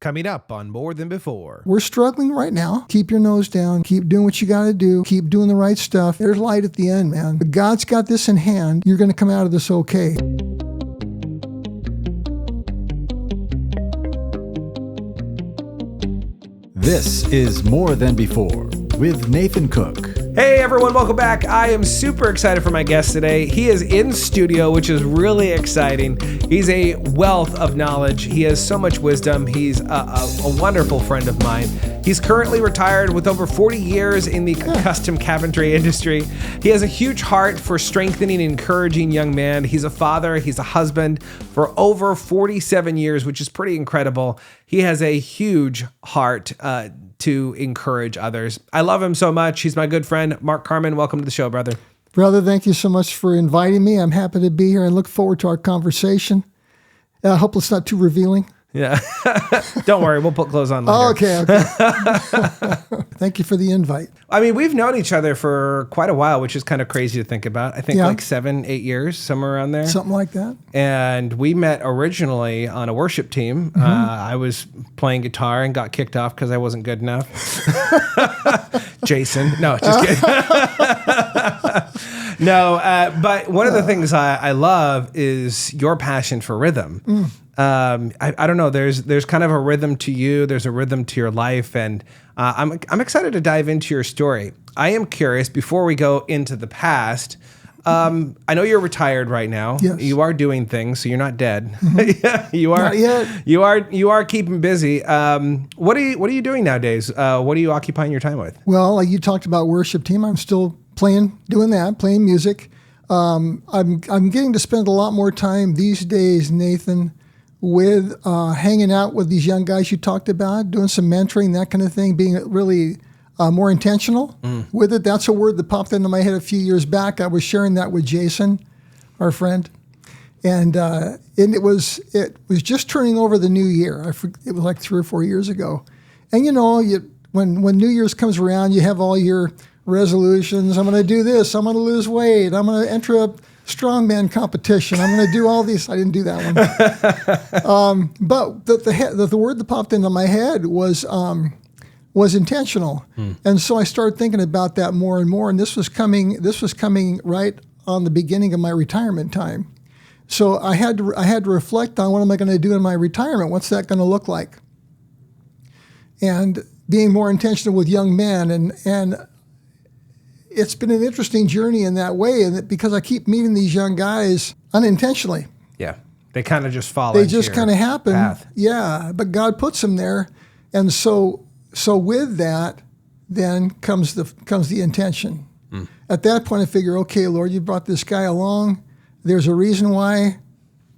Coming up on More Than Before. We're struggling right now. Keep your nose down. Keep doing what you got to do. Keep doing the right stuff. There's light at the end, man. But God's got this in hand. You're going to come out of this okay. This is More Than Before with Nathan Cook. Hey everyone, welcome back. I am super excited for my guest today. He is in studio, which is really exciting. He's a wealth of knowledge. He has so much wisdom. He's a wonderful friend of mine. He's currently retired with over 40 years in the custom cabinetry industry. He has a huge heart for strengthening and encouraging young men. He's a father. He's a husband for over 47 years, which is pretty incredible. He has a huge heart to encourage others. I love him so much. He's my good friend, Mark Carman. Welcome to the show, brother. Brother, thank you so much for inviting me. I'm happy to be here and look forward to our conversation. I hope it's not too revealing. Yeah. Don't worry. We'll put clothes on later. Okay. Thank you for the invite. I mean, we've known each other for quite a while, which is kind of crazy to think about. I think like 7-8 years, somewhere around there. Something like that. And we met originally on a worship team. Mm-hmm. I was playing guitar and got kicked off because I wasn't good enough. Jason. No, just kidding. No, but one of the things I love is your passion for rhythm. I don't know. There's kind of a rhythm to you. There's a rhythm to your life, and I'm excited to dive into your story. I am curious. Before we go into the past, I know you're retired right now. Yes. You are doing things, so you're not dead. Mm-hmm. You are. Not yet. You are keeping busy. What are you doing nowadays? What are you occupying your time with? Well, like you talked about worship team. I'm still playing music. I'm getting to spend a lot more time these days, Nathan, with hanging out with these young guys you talked about, doing some mentoring, that kind of thing, being really more intentional with it. That's a word that popped into my head a few years back. I was sharing that with Jason, our friend, and it was just turning over the new year. It was like 3 or 4 years ago, and you know, when New Year's comes around, you have all your resolutions. I'm going to do this. I'm going to lose weight. I'm going to enter a strongman competition. I'm going to do all these. I didn't do that one. But the word that popped into my head was intentional. And so I started thinking about that more and more. And this was coming right on the beginning of my retirement time. So I had to reflect on what am I going to do in my retirement? What's that going to look like? And being more intentional with young men and it's been an interesting journey in that way, and because I keep meeting these young guys unintentionally. Yeah, they kind of just fall. They just kind of happen. Path. Yeah, but God puts them there, and so with that, then comes the intention. At that point, I figure, okay, Lord, you brought this guy along. There's a reason why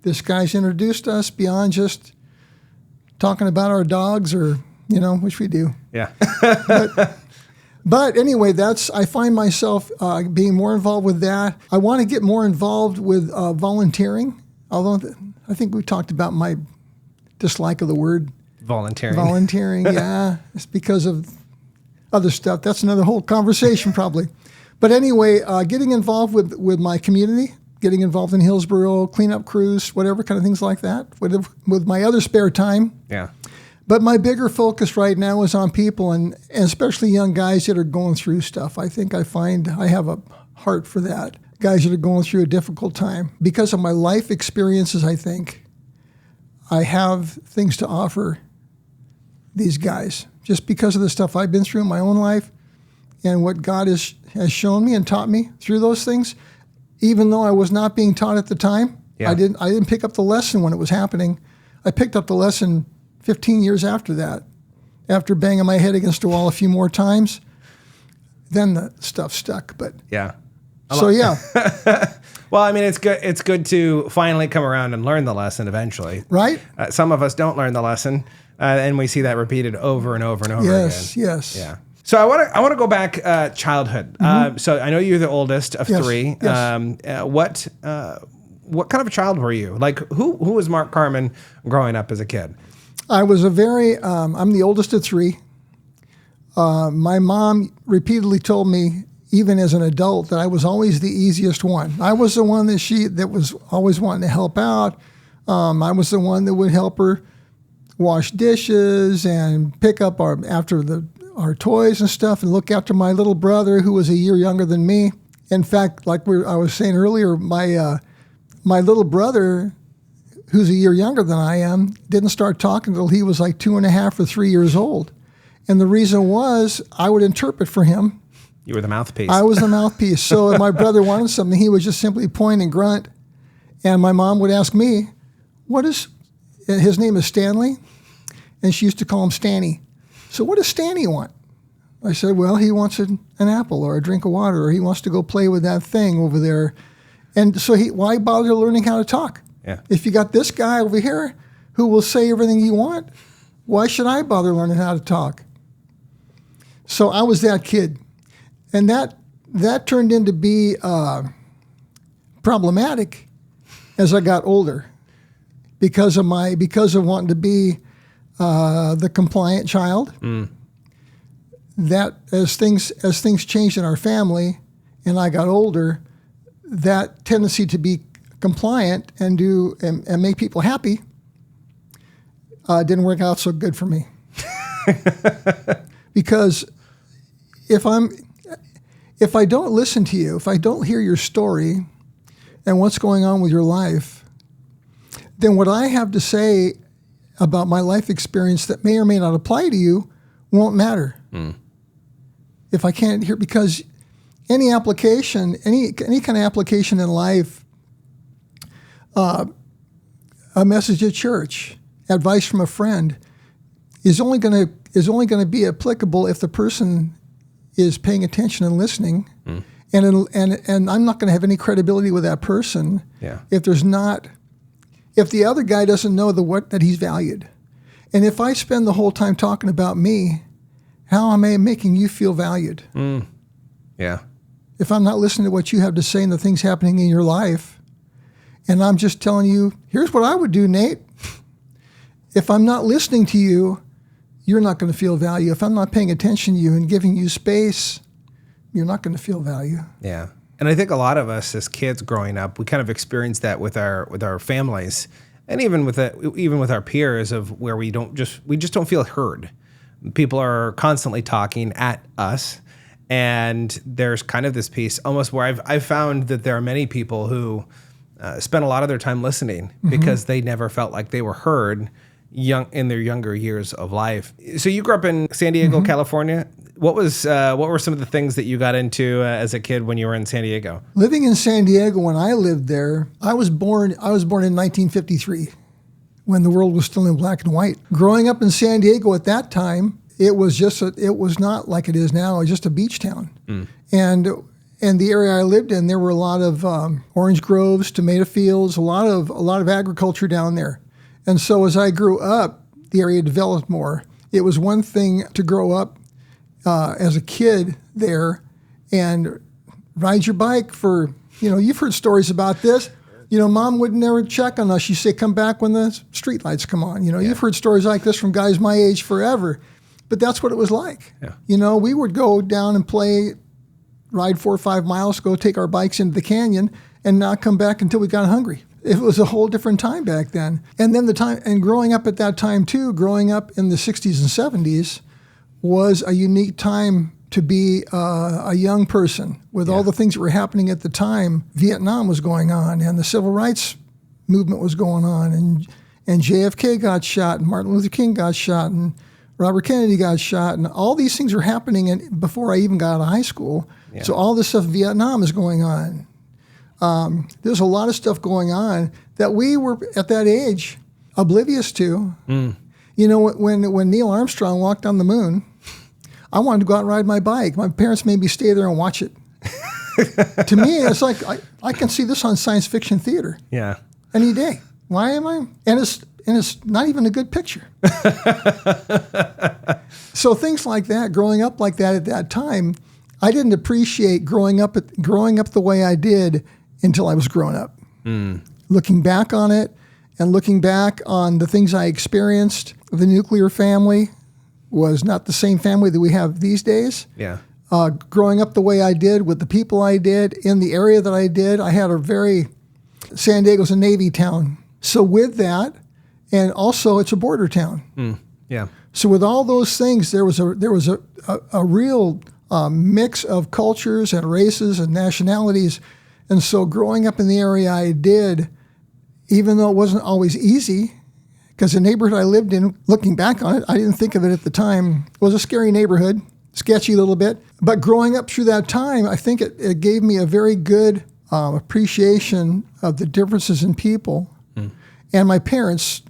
this guy's introduced us beyond just talking about our dogs, or which we do. Yeah. But anyway, I find myself being more involved with that. I want to get more involved with volunteering, although I think we talked about my dislike of the word volunteering. Volunteering, yeah. It's because of other stuff. That's another whole conversation probably. But anyway, getting involved with my community, getting involved in Hillsborough, cleanup crews, whatever kind of things like that, with my other spare time. Yeah. But my bigger focus right now is on people, and especially young guys that are going through stuff. I find I have a heart for that. Guys that are going through a difficult time. Because of my life experiences, I think I have things to offer these guys. Just because of the stuff I've been through in my own life and what God has shown me and taught me through those things. Even though I was not being taught at the time, I didn't pick up the lesson when it was happening. I picked up the lesson 15 years after that, after banging my head against a wall a few more times, then the stuff stuck. But yeah. So yeah. Well, I mean, it's good. It's good to finally come around and learn the lesson eventually. Right. Some of us don't learn the lesson, and we see that repeated over and over and over again. Yes. Yeah. So I want to go back childhood. So I know you're the oldest of three. Yes. What kind of a child were you? Like who was Mark Carman growing up as a kid? I was I'm the oldest of three. My mom repeatedly told me, even as an adult, that I was always the easiest one. I was the one that was always wanting to help out. I was the one that would help her wash dishes and pick up our toys and stuff and look after my little brother who was a year younger than me. In fact, like I was saying earlier, my little brother, who's a year younger than I am, didn't start talking until he was like 2.5 or 3 years old. And the reason was I would interpret for him. You were the mouthpiece. I was the mouthpiece. So if my brother wanted something, he would just simply point and grunt. And my mom would ask me, his name is Stanley, and she used to call him Stanny. So what does Stanny want? I said, well, he wants an apple or a drink of water, or he wants to go play with that thing over there. And so why bother learning how to talk? Yeah. If you got this guy over here who will say everything you want, why should I bother learning how to talk? So I was that kid. And that turned into be problematic as I got older because of wanting to be the compliant child. That as things changed in our family and I got older, that tendency to be compliant and make people happy didn't work out so good for me. Because if I don't listen to you, if I don't hear your story and what's going on with your life, then what I have to say about my life experience that may or may not apply to you won't matter. If I can't hear, because any application, any kind of application in life, a message at church, advice from a friend, is only going to be applicable if the person is paying attention and listening, and I'm not going to have any credibility with that person if the other guy doesn't know that he's valued. And if I spend the whole time talking about me, how am I making you feel valued? Yeah. If I'm not listening to what you have to say and the things happening in your life, and I'm just telling you, here's what I would do, Nate. If I'm not listening to you, you're not going to feel value. If I'm not paying attention to you and giving you space, you're not going to feel value. Yeah. And I think a lot of us as kids growing up, we kind of experienced that with our families, and even with our peers, of where we just don't feel heard. People are constantly talking at us, and there's kind of this piece almost where I've found that there are many people who spend a lot of their time listening because they never felt like they were heard in their younger years of life. So you grew up in San Diego, California. What were some of the things that you got into as a kid when you were in San Diego? Living in San Diego, when I lived there, I was born in 1953, when the world was still in black and white. Growing up in San Diego at that time, it was not like it is now. It was just a beach town. And the area I lived in, there were a lot of orange groves, tomato fields, a lot of agriculture down there. And so as I grew up, the area developed more. It was one thing to grow up as a kid there and ride your bike for, you've heard stories about this. Mom would never check on us. She'd say, come back when the street lights come on. You've heard stories like this from guys my age forever. But that's what it was like. Yeah. We would go down and ride 4 or 5 miles, go take our bikes into the canyon and not come back until we got hungry. It was a whole different time back then. And then growing up at that time too, growing up in the 60s and 70s was a unique time to be a young person with all the things that were happening at the time. Vietnam was going on and the civil rights movement was going on, and JFK got shot and Martin Luther King got shot and Robert Kennedy got shot, and all these things were happening before I even got out of high school. Yeah. So all this stuff in Vietnam is going on. There's a lot of stuff going on that we were at that age oblivious to. When Neil Armstrong walked on the moon, I wanted to go out and ride my bike. My parents made me stay there and watch it. To me, it's like I can see this on science fiction theater. Yeah. Any day. Why am I? And it's not even a good picture. So things like that, growing up like that at that time, I didn't appreciate growing up the way I did until I was grown up. Looking back on it and looking back on the things I experienced, the nuclear family was not the same family that we have these days. Yeah. Growing up the way I did with the people I did in the area that I did, I had San Diego's a Navy town. So with that And also, it's a border town. Yeah. So with all those things, there was a real mix of cultures and races and nationalities. And so growing up in the area I did, even though it wasn't always easy, because the neighborhood I lived in, looking back on it, I didn't think of it at the time, was a scary neighborhood, sketchy a little bit. But growing up through that time, I think it gave me a very good appreciation of the differences in people. And my parents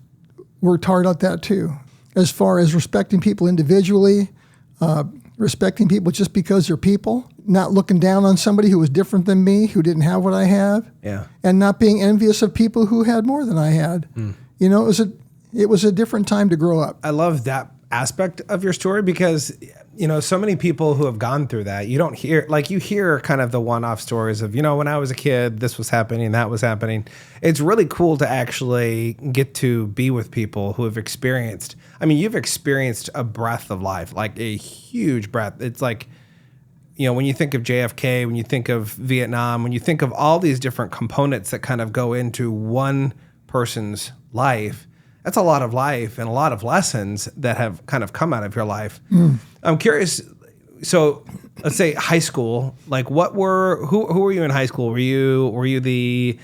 worked hard at that too, as far as respecting people individually, respecting people just because they're people, not looking down on somebody who was different than me, who didn't have what I have, and not being envious of people who had more than I had. You know, it was a different time to grow up. I love that aspect of your story because, you know, so many people who have gone through that, you don't hear, like you hear kind of the one-off stories of, you know, when I was a kid, this was happening, that was happening. It's really cool to actually get to be with people who have experienced, I mean, you've experienced a breadth of life, like a huge breadth. It's like, you know, when you think of JFK, when you think of Vietnam, when you think of all these different components that kind of go into one person's life, that's a lot of life and a lot of lessons that have kind of come out of your life. I'm curious. So let's say high school, like who were you in high school? Were you the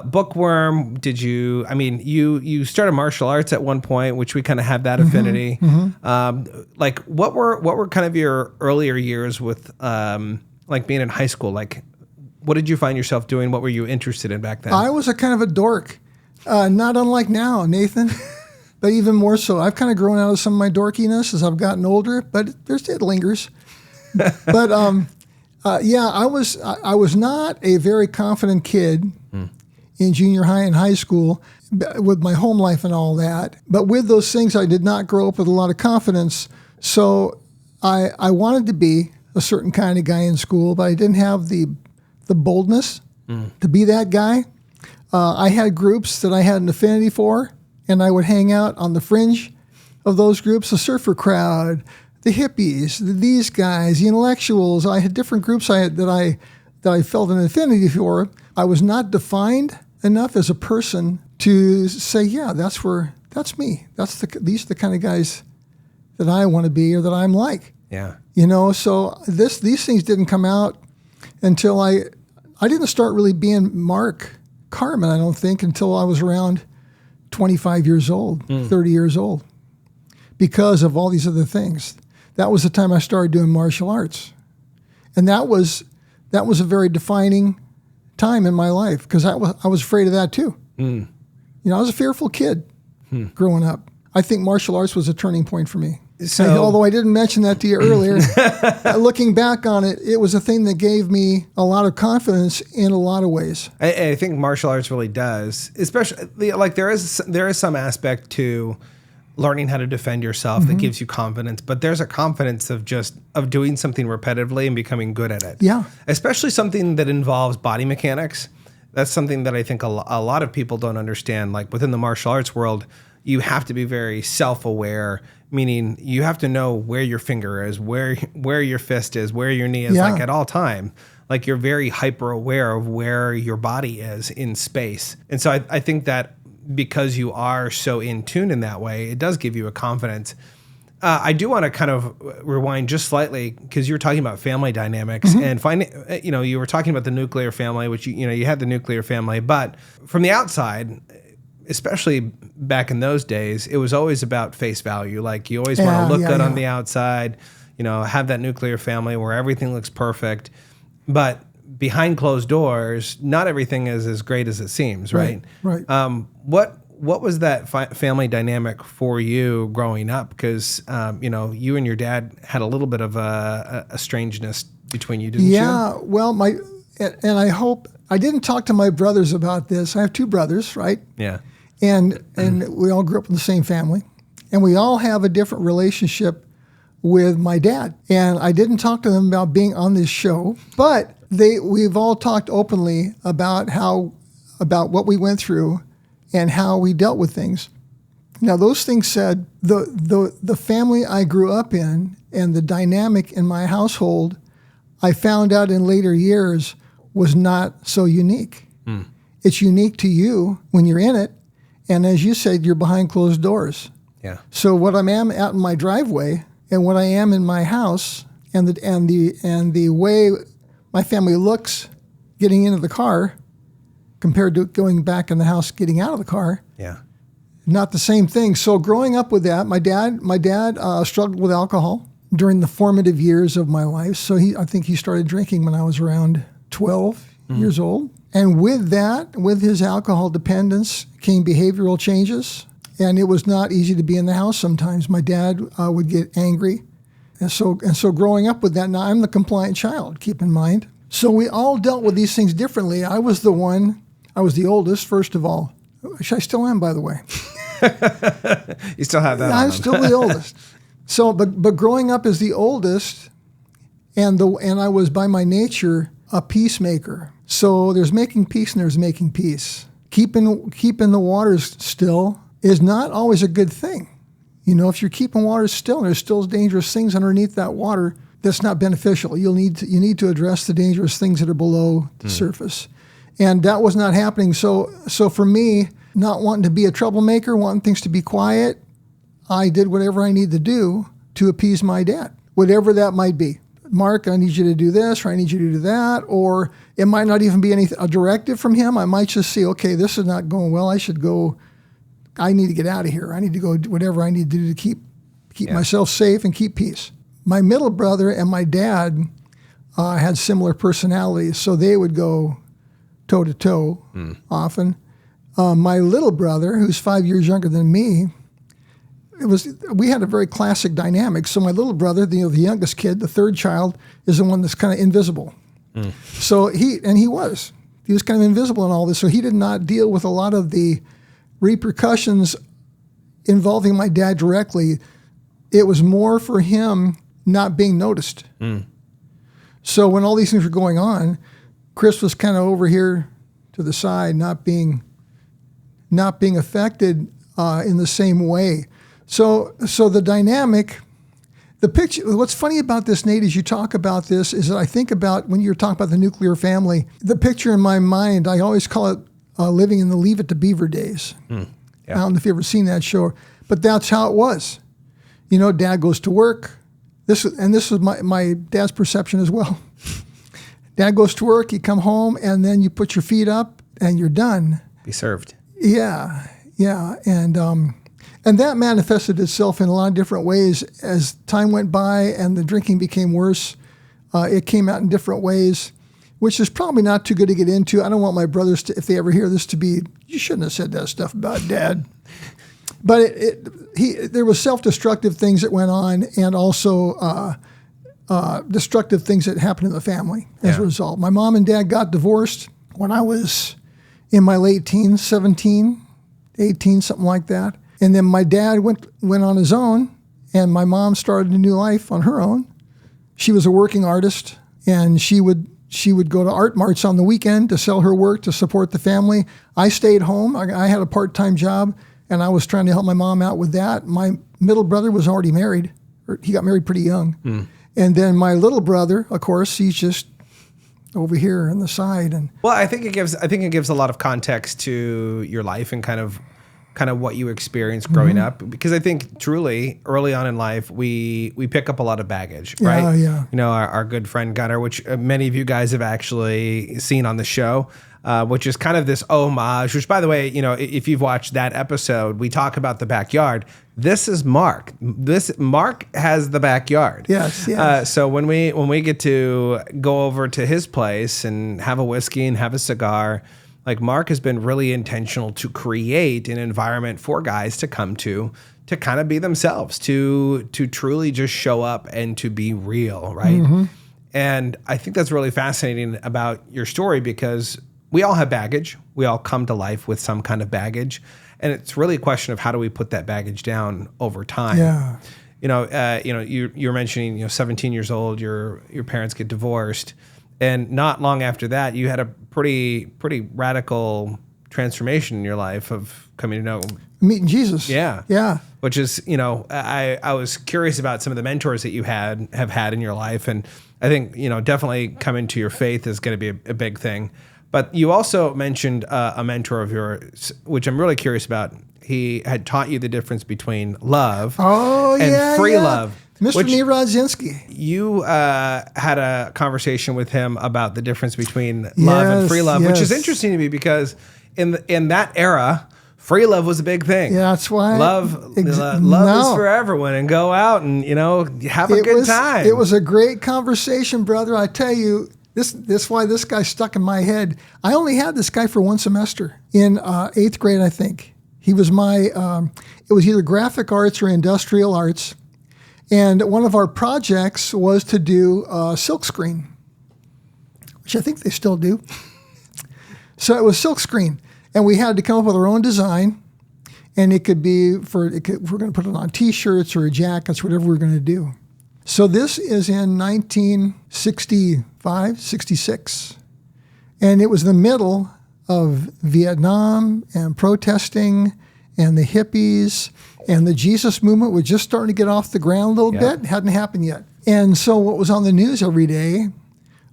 bookworm? You started martial arts at one point, which we kind of have that affinity. Like what were kind of your earlier years with like being in high school? Like what did you find yourself doing? What were you interested in back then? I was a kind of a dork. Not unlike now, Nathan, but even more so. I've kind of grown out of some of my dorkiness as I've gotten older, but it lingers. But I was not a very confident kid in junior high and high school with my home life and all that. But with those things, I did not grow up with a lot of confidence. So I wanted to be a certain kind of guy in school, but I didn't have the boldness to be that guy. I had groups that I had an affinity for, and I would hang out on the fringe of those groups, the surfer crowd, the hippies, these guys, the intellectuals. I had different groups that I felt an affinity for. I was not defined enough as a person to say, yeah, that's me. These are the kind of guys that I want to be or that I'm like. Yeah. You know, so these things didn't come out until I didn't start really being Carman, I don't think, until I was around 25 years old, 30 years old, because of all these other things. That was the time I started doing martial arts. And that was a very defining time in my life because I was afraid of that too. You know, I was a fearful kid growing up. I think martial arts was a turning point for me. So, although I didn't mention that to you earlier, looking back on it, it was a thing that gave me a lot of confidence in a lot of ways. I think martial arts really does, especially like there is some aspect to learning how to defend yourself that gives you confidence, but there's a confidence of doing something repetitively and becoming good at it. Yeah, especially something that involves body mechanics. That's something that I think a lot of people don't understand. Like within the martial arts world, you have to be very self-aware, meaning you have to know where your finger is, where your fist is, where your knee is, like at all time. Like you're very hyper aware of where your body is in space. And so I think that because you are so in tune in that way, it does give you a confidence. I do want to kind of rewind just slightly because you were talking about family dynamics and finding, you were talking about the nuclear family, which, you had the nuclear family, but from the outside, especially back in those days, it was always about face value. Like you always want to look good on the outside, have that nuclear family where everything looks perfect. But behind closed doors, not everything is as great as it seems, right? Right. What was that family dynamic for you growing up? Because, you and your dad had a little bit of a strangeness between you, didn't you? Yeah, well, and I hope, I didn't talk to my brothers about this. I have two brothers, right? Yeah. And we all grew up in the same family. And we all have a different relationship with my dad. And I didn't talk to them about being on this show, but we've all talked openly about what we went through and how we dealt with things. Now, those things said, the family I grew up in and the dynamic in my household, I found out in later years was not so unique. It's unique to you when you're in it, And as you said, you're behind closed doors. Yeah. So what I am out in my driveway and what I am in my house and the way my family looks getting into the car compared to going back in the house getting out of the car. Yeah. Not the same thing. So growing up with that, my dad struggled with alcohol during the formative years of my life. So I think he started drinking when I was around 12 years old. And with that, with his alcohol dependence came behavioral changes. And it was not easy to be in the house sometimes. My dad would get angry. And so growing up with that, now I'm the compliant child, keep in mind. So we all dealt with these things differently. I was the oldest, first of all. Which I still am, by the way. You still have that. I'm still the oldest. So, but growing up as the oldest, and I was by my nature a peacemaker. So there's making peace and there's making peace. Keeping the waters still is not always a good thing. You know, if you're keeping waters still and there's still dangerous things underneath that water, that's not beneficial. You need to address the dangerous things that are below the surface. And that was not happening. So for me, not wanting to be a troublemaker, wanting things to be quiet, I did whatever I needed to do to appease my dad, whatever that might be. Mark, I need you to do this, or I need you to do that, or it might not even be a directive from him. I might just see, okay, this is not going well. I need to get out of here. I need to go do whatever I need to do to keep myself safe and keep peace. My middle brother and my dad had similar personalities, so they would go toe-to-toe often. My little brother, who's 5 years younger than me, we had a very classic dynamic. So my little brother, the youngest kid, the third child, is the one that's kind of invisible. So he was kind of invisible in all this. So he did not deal with a lot of the repercussions involving my dad directly. It was more for him not being noticed. So when all these things were going on, Chris was kind of over here to the side, not being affected in the same way. So the dynamic, the picture, what's funny about this, Nate, as you talk about this, is that I think about when you're talking about the nuclear family, the picture in my mind, I always call it living in the Leave It to Beaver days. I don't know if you've ever seen that show, but that's how it was. You know, dad goes to work. This was my dad's perception as well. Dad goes to work, you come home, and then you put your feet up and you're done. Be served. Yeah. And that manifested itself in a lot of different ways as time went by and the drinking became worse. It came out in different ways, which is probably not too good to get into. I don't want my brothers to, if they ever hear this, to be, you shouldn't have said that stuff about Dad. But there was self-destructive things that went on, and also destructive things that happened in the family as a result. My mom and dad got divorced when I was in my late teens, 17, 18, something like that. And then my dad went on his own, and my mom started a new life on her own. She was a working artist, and she would go to art marts on the weekend to sell her work to support the family. I stayed home. I had a part-time job, and I was trying to help my mom out with that. My middle brother was already married. He got married pretty young. And then my little brother, of course, he's just over here on the side. And well, I think it gives a lot of context to your life and kind of what you experienced growing up, because I think truly early on in life we pick up a lot of baggage, right? Yeah. You know, our good friend Gunnar, which many of you guys have actually seen on the show, which is kind of this homage, which, by the way, you know, if you've watched that episode, we talk about the backyard. This is Mark. Mark has the backyard. Yes. So when we get to go over to his place and have a whiskey and have a cigar, like, Mark has been really intentional to create an environment for guys to come to kind of be themselves, to truly just show up and to be real, right? And I think that's really fascinating about your story, because we all have baggage. We all come to life with some kind of baggage. And it's really a question of how do we put that baggage down over time. Yeah. You're mentioning, 17 years old, your parents get divorced. And not long after that, you had a pretty radical transformation in your life of coming to know, meeting Jesus. Yeah. Which is, I was curious about some of the mentors that you have had in your life. And I think, definitely coming to your faith is going to be a big thing. But you also mentioned a mentor of yours, which I'm really curious about. He had taught you the difference between love and free love. Mr. Rodzinski. You had a conversation with him about the difference between love and free love, which is interesting to me because in that era, free love was a big thing. Yeah, that's why. Love is for everyone, and go out and have a good time. It was a great conversation, brother. I tell you, this why this guy stuck in my head. I only had this guy for one semester in 8th grade, I think. He was my. It was either graphic arts or industrial arts, and one of our projects was to do silkscreen, which I think they still do. So it was silkscreen. And we had to come up with our own design, and it could be we're going to put it on T-shirts or jackets, whatever we're going to do. So this is in 1965, 66, and it was the middle of Vietnam and protesting and the hippies, and the Jesus movement was just starting to get off the ground a little bit. It hadn't happened yet. And so what was on the news every day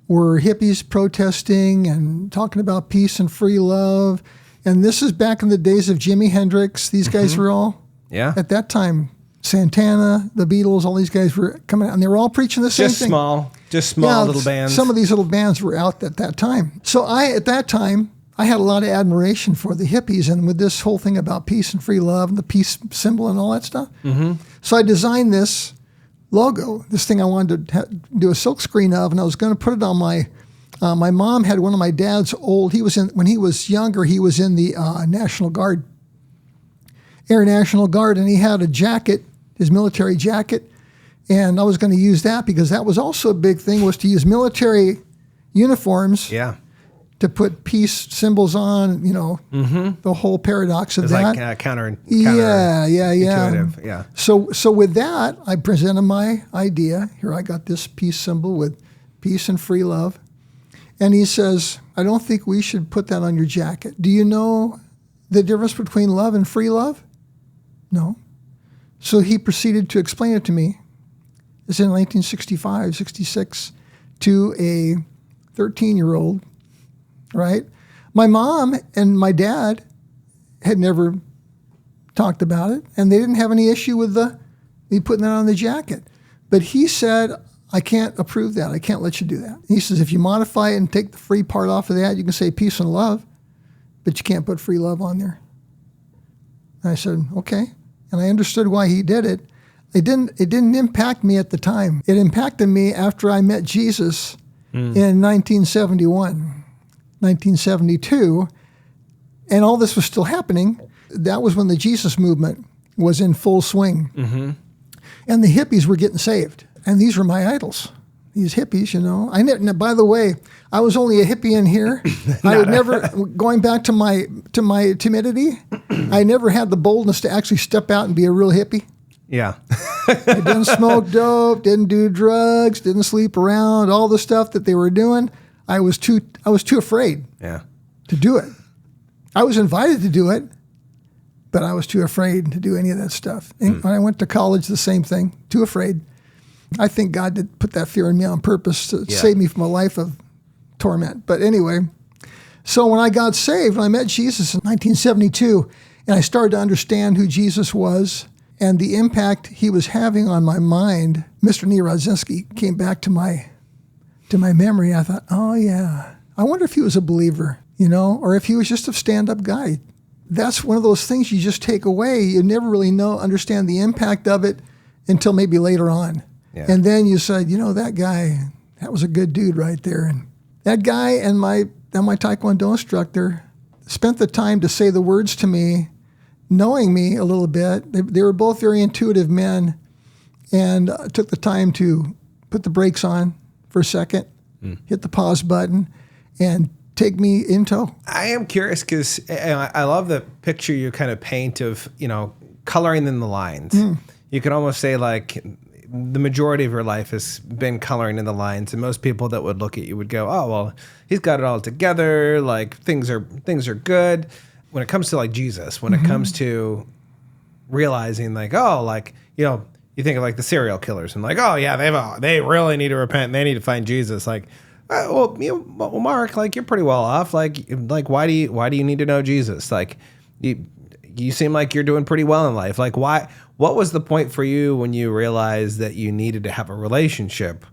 were hippies protesting and talking about peace and free love. And this is back in the days of Jimi Hendrix. These guys were all, at that time, Santana, the Beatles, all these guys were coming out, and they were all preaching the same thing. Just small little bands. Some of these little bands were out at that time. So at that time, I had a lot of admiration for the hippies, and with this whole thing about peace and free love and the peace symbol and all that stuff. Mm-hmm. So I designed this logo, this thing I wanted to do a silkscreen of, and I was going to put it on my mom had one of my dad's when he was younger, he was in the National Guard, Air National Guard, and he had a jacket, his military jacket, and I was going to use that because that was also a big thing, was to use military uniforms to put peace symbols on, the whole paradox of that. Like counter. Yeah. Intuitive. So with that, I presented my idea. Here I got this peace symbol with peace and free love. And he says, I don't think we should put that on your jacket. Do you know the difference between love and free love? No. So he proceeded to explain it to me. It's in 1965, 66, to a 13-year-old, right? My mom and my dad had never talked about it, and they didn't have any issue with me putting that on the jacket. But he said, I can't approve that. I can't let you do that. He says, if you modify it and take the free part off of that, you can say peace and love, but you can't put free love on there. And I said, okay. And I understood why he did it. It didn't impact me at the time. It impacted me after I met Jesus in 1971, 1972, and all this was still happening. That was when the Jesus movement was in full swing. Mm-hmm. And the hippies were getting saved. And these were my idols, these hippies, By the way, I was only a hippie in here. I would never, going back to my timidity, I never had the boldness to actually step out and be a real hippie. Yeah. I didn't smoke dope, didn't do drugs, didn't sleep around, all the stuff that they were doing. I was too afraid to do it. I was invited to do it, but I was too afraid to do any of that stuff. And when I went to college, the same thing, too afraid. I think God did put that fear in me on purpose to save me from a life of torment. But anyway, so when I got saved, when I met Jesus in 1972, and I started to understand who Jesus was and the impact he was having on my mind, Mr. Rodzinski came back to my memory. I thought, oh yeah, I wonder if he was a believer, or if he was just a stand-up guy. That's one of those things you just take away. You never really understand the impact of it until maybe later on. Yeah. And then you said, that guy, that was a good dude right there. And that guy and my Taekwondo instructor spent the time to say the words to me, knowing me a little bit. They were both very intuitive men, and took the time to put the brakes on for a second, hit the pause button, and take me in tow. I am curious because I love the picture you kind of paint of, coloring in the lines. You could almost say like the majority of your life has been coloring in the lines, and most people that would look at you would go, oh, well, he's got it all together. Like things are good. When it comes to like Jesus, when it comes to realizing like, oh, like, you think of like the serial killers and like, oh yeah, they really need to repent and they need to find Jesus. Like, Well, Mark, like, you're pretty well off. Like, why do you need to know Jesus? Like, you seem like you're doing pretty well in life. Like, why? What was the point for you when you realized that you needed to have a relationship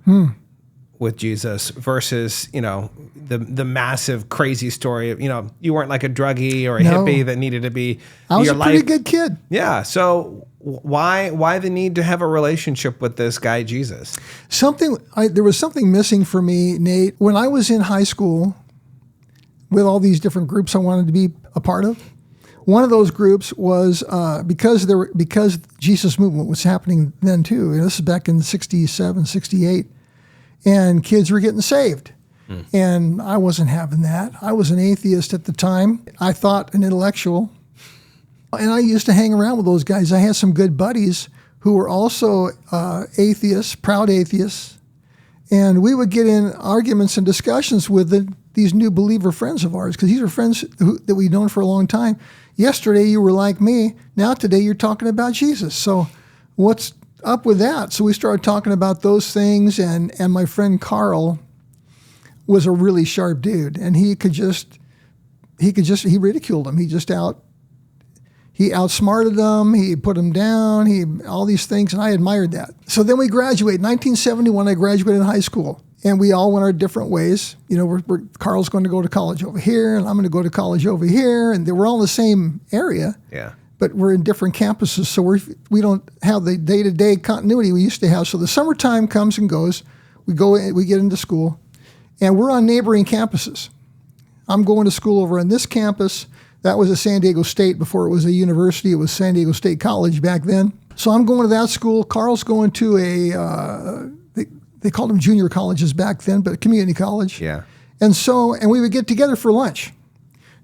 with Jesus versus, the massive crazy story of, you weren't like a druggie or a hippie that needed to be I was your a life. pretty good kid. Yeah. So why the need to have a relationship with this guy, Jesus? There was something missing for me, Nate, when I was in high school with all these different groups I wanted to be a part of. One of those groups was because Jesus movement was happening then too. And this is back in 67, 68. And kids were getting saved. And I wasn't having that. I was an atheist at the time. I thought an intellectual. And I used to hang around with those guys. I had some good buddies who were also atheists, proud atheists. And we would get in arguments and discussions with these new believer friends of ours, because these are friends that we've known for a long time. Yesterday you were like me. Now today you're talking about Jesus. So what's up with that? So we started talking about those things, and my friend Carl was a really sharp dude, and he ridiculed him. He outsmarted them. He put them down. All these things, and I admired that. So then we graduated. 1971, I graduated high school, and we all went our different ways. Carl's going to go to college over here, and I'm going to go to college over here, and we're all in the same area. Yeah. But we're in different campuses, so we don't have the day-to-day continuity we used to have. So the summertime comes and goes. We get into school, and we're on neighboring campuses. I'm going to school over on this campus. That was at San Diego State before it was a university. It was San Diego State College back then. So I'm going to that school. Carl's going to they called them junior colleges back then, but a community college. Yeah. And we would get together for lunch.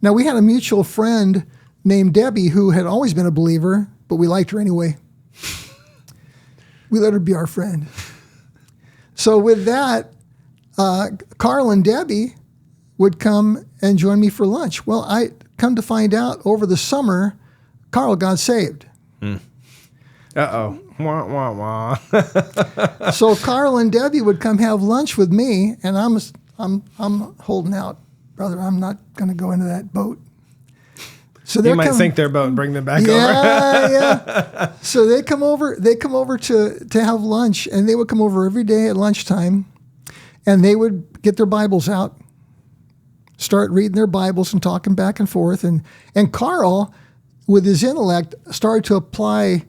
Now, we had a mutual friend named Debbie who had always been a believer, but we liked her anyway. We let her be our friend. So with that, Carl and Debbie would come and join me for lunch. Well, I come to find out over the summer, Carl got saved. Uh-oh. Wah, wah, wah. So Carl and Debbie would come have lunch with me, and I'm holding out. Brother, I'm not going to go into that boat. So you might sink their boat and bring them back over. Yeah. So they come over to have lunch, and they would come over every day at lunchtime, and they would get their Bibles out, start reading their Bibles and talking back and forth. And Carl, with his intellect, started to apply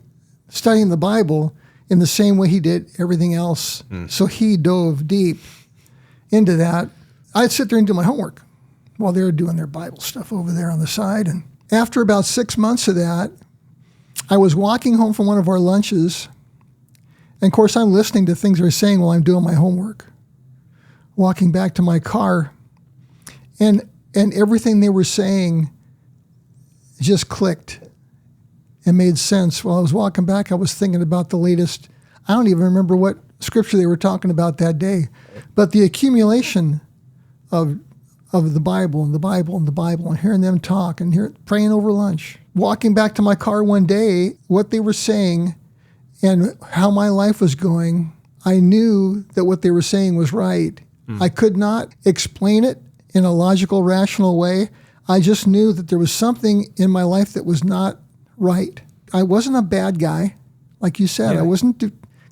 studying the Bible in the same way he did everything else. So he dove deep into that. I'd sit there and do my homework while they were doing their Bible stuff over there on the side. And after about 6 months of that, I was walking home from one of our lunches. And of course, I'm listening to things they're saying while I'm doing my homework. Walking back to my car, and everything they were saying just clicked and made sense. While I was walking back, I was thinking about the latest, I don't even remember what scripture they were talking about that day, but the accumulation of the Bible and the Bible and the Bible, and hearing them talk and praying over lunch. Walking back to my car one day, what they were saying and how my life was going, I knew that what they were saying was right. I could not explain it in a logical, rational way. I just knew that there was something in my life that was not right. I wasn't a bad guy, like you said. Yeah. I wasn't.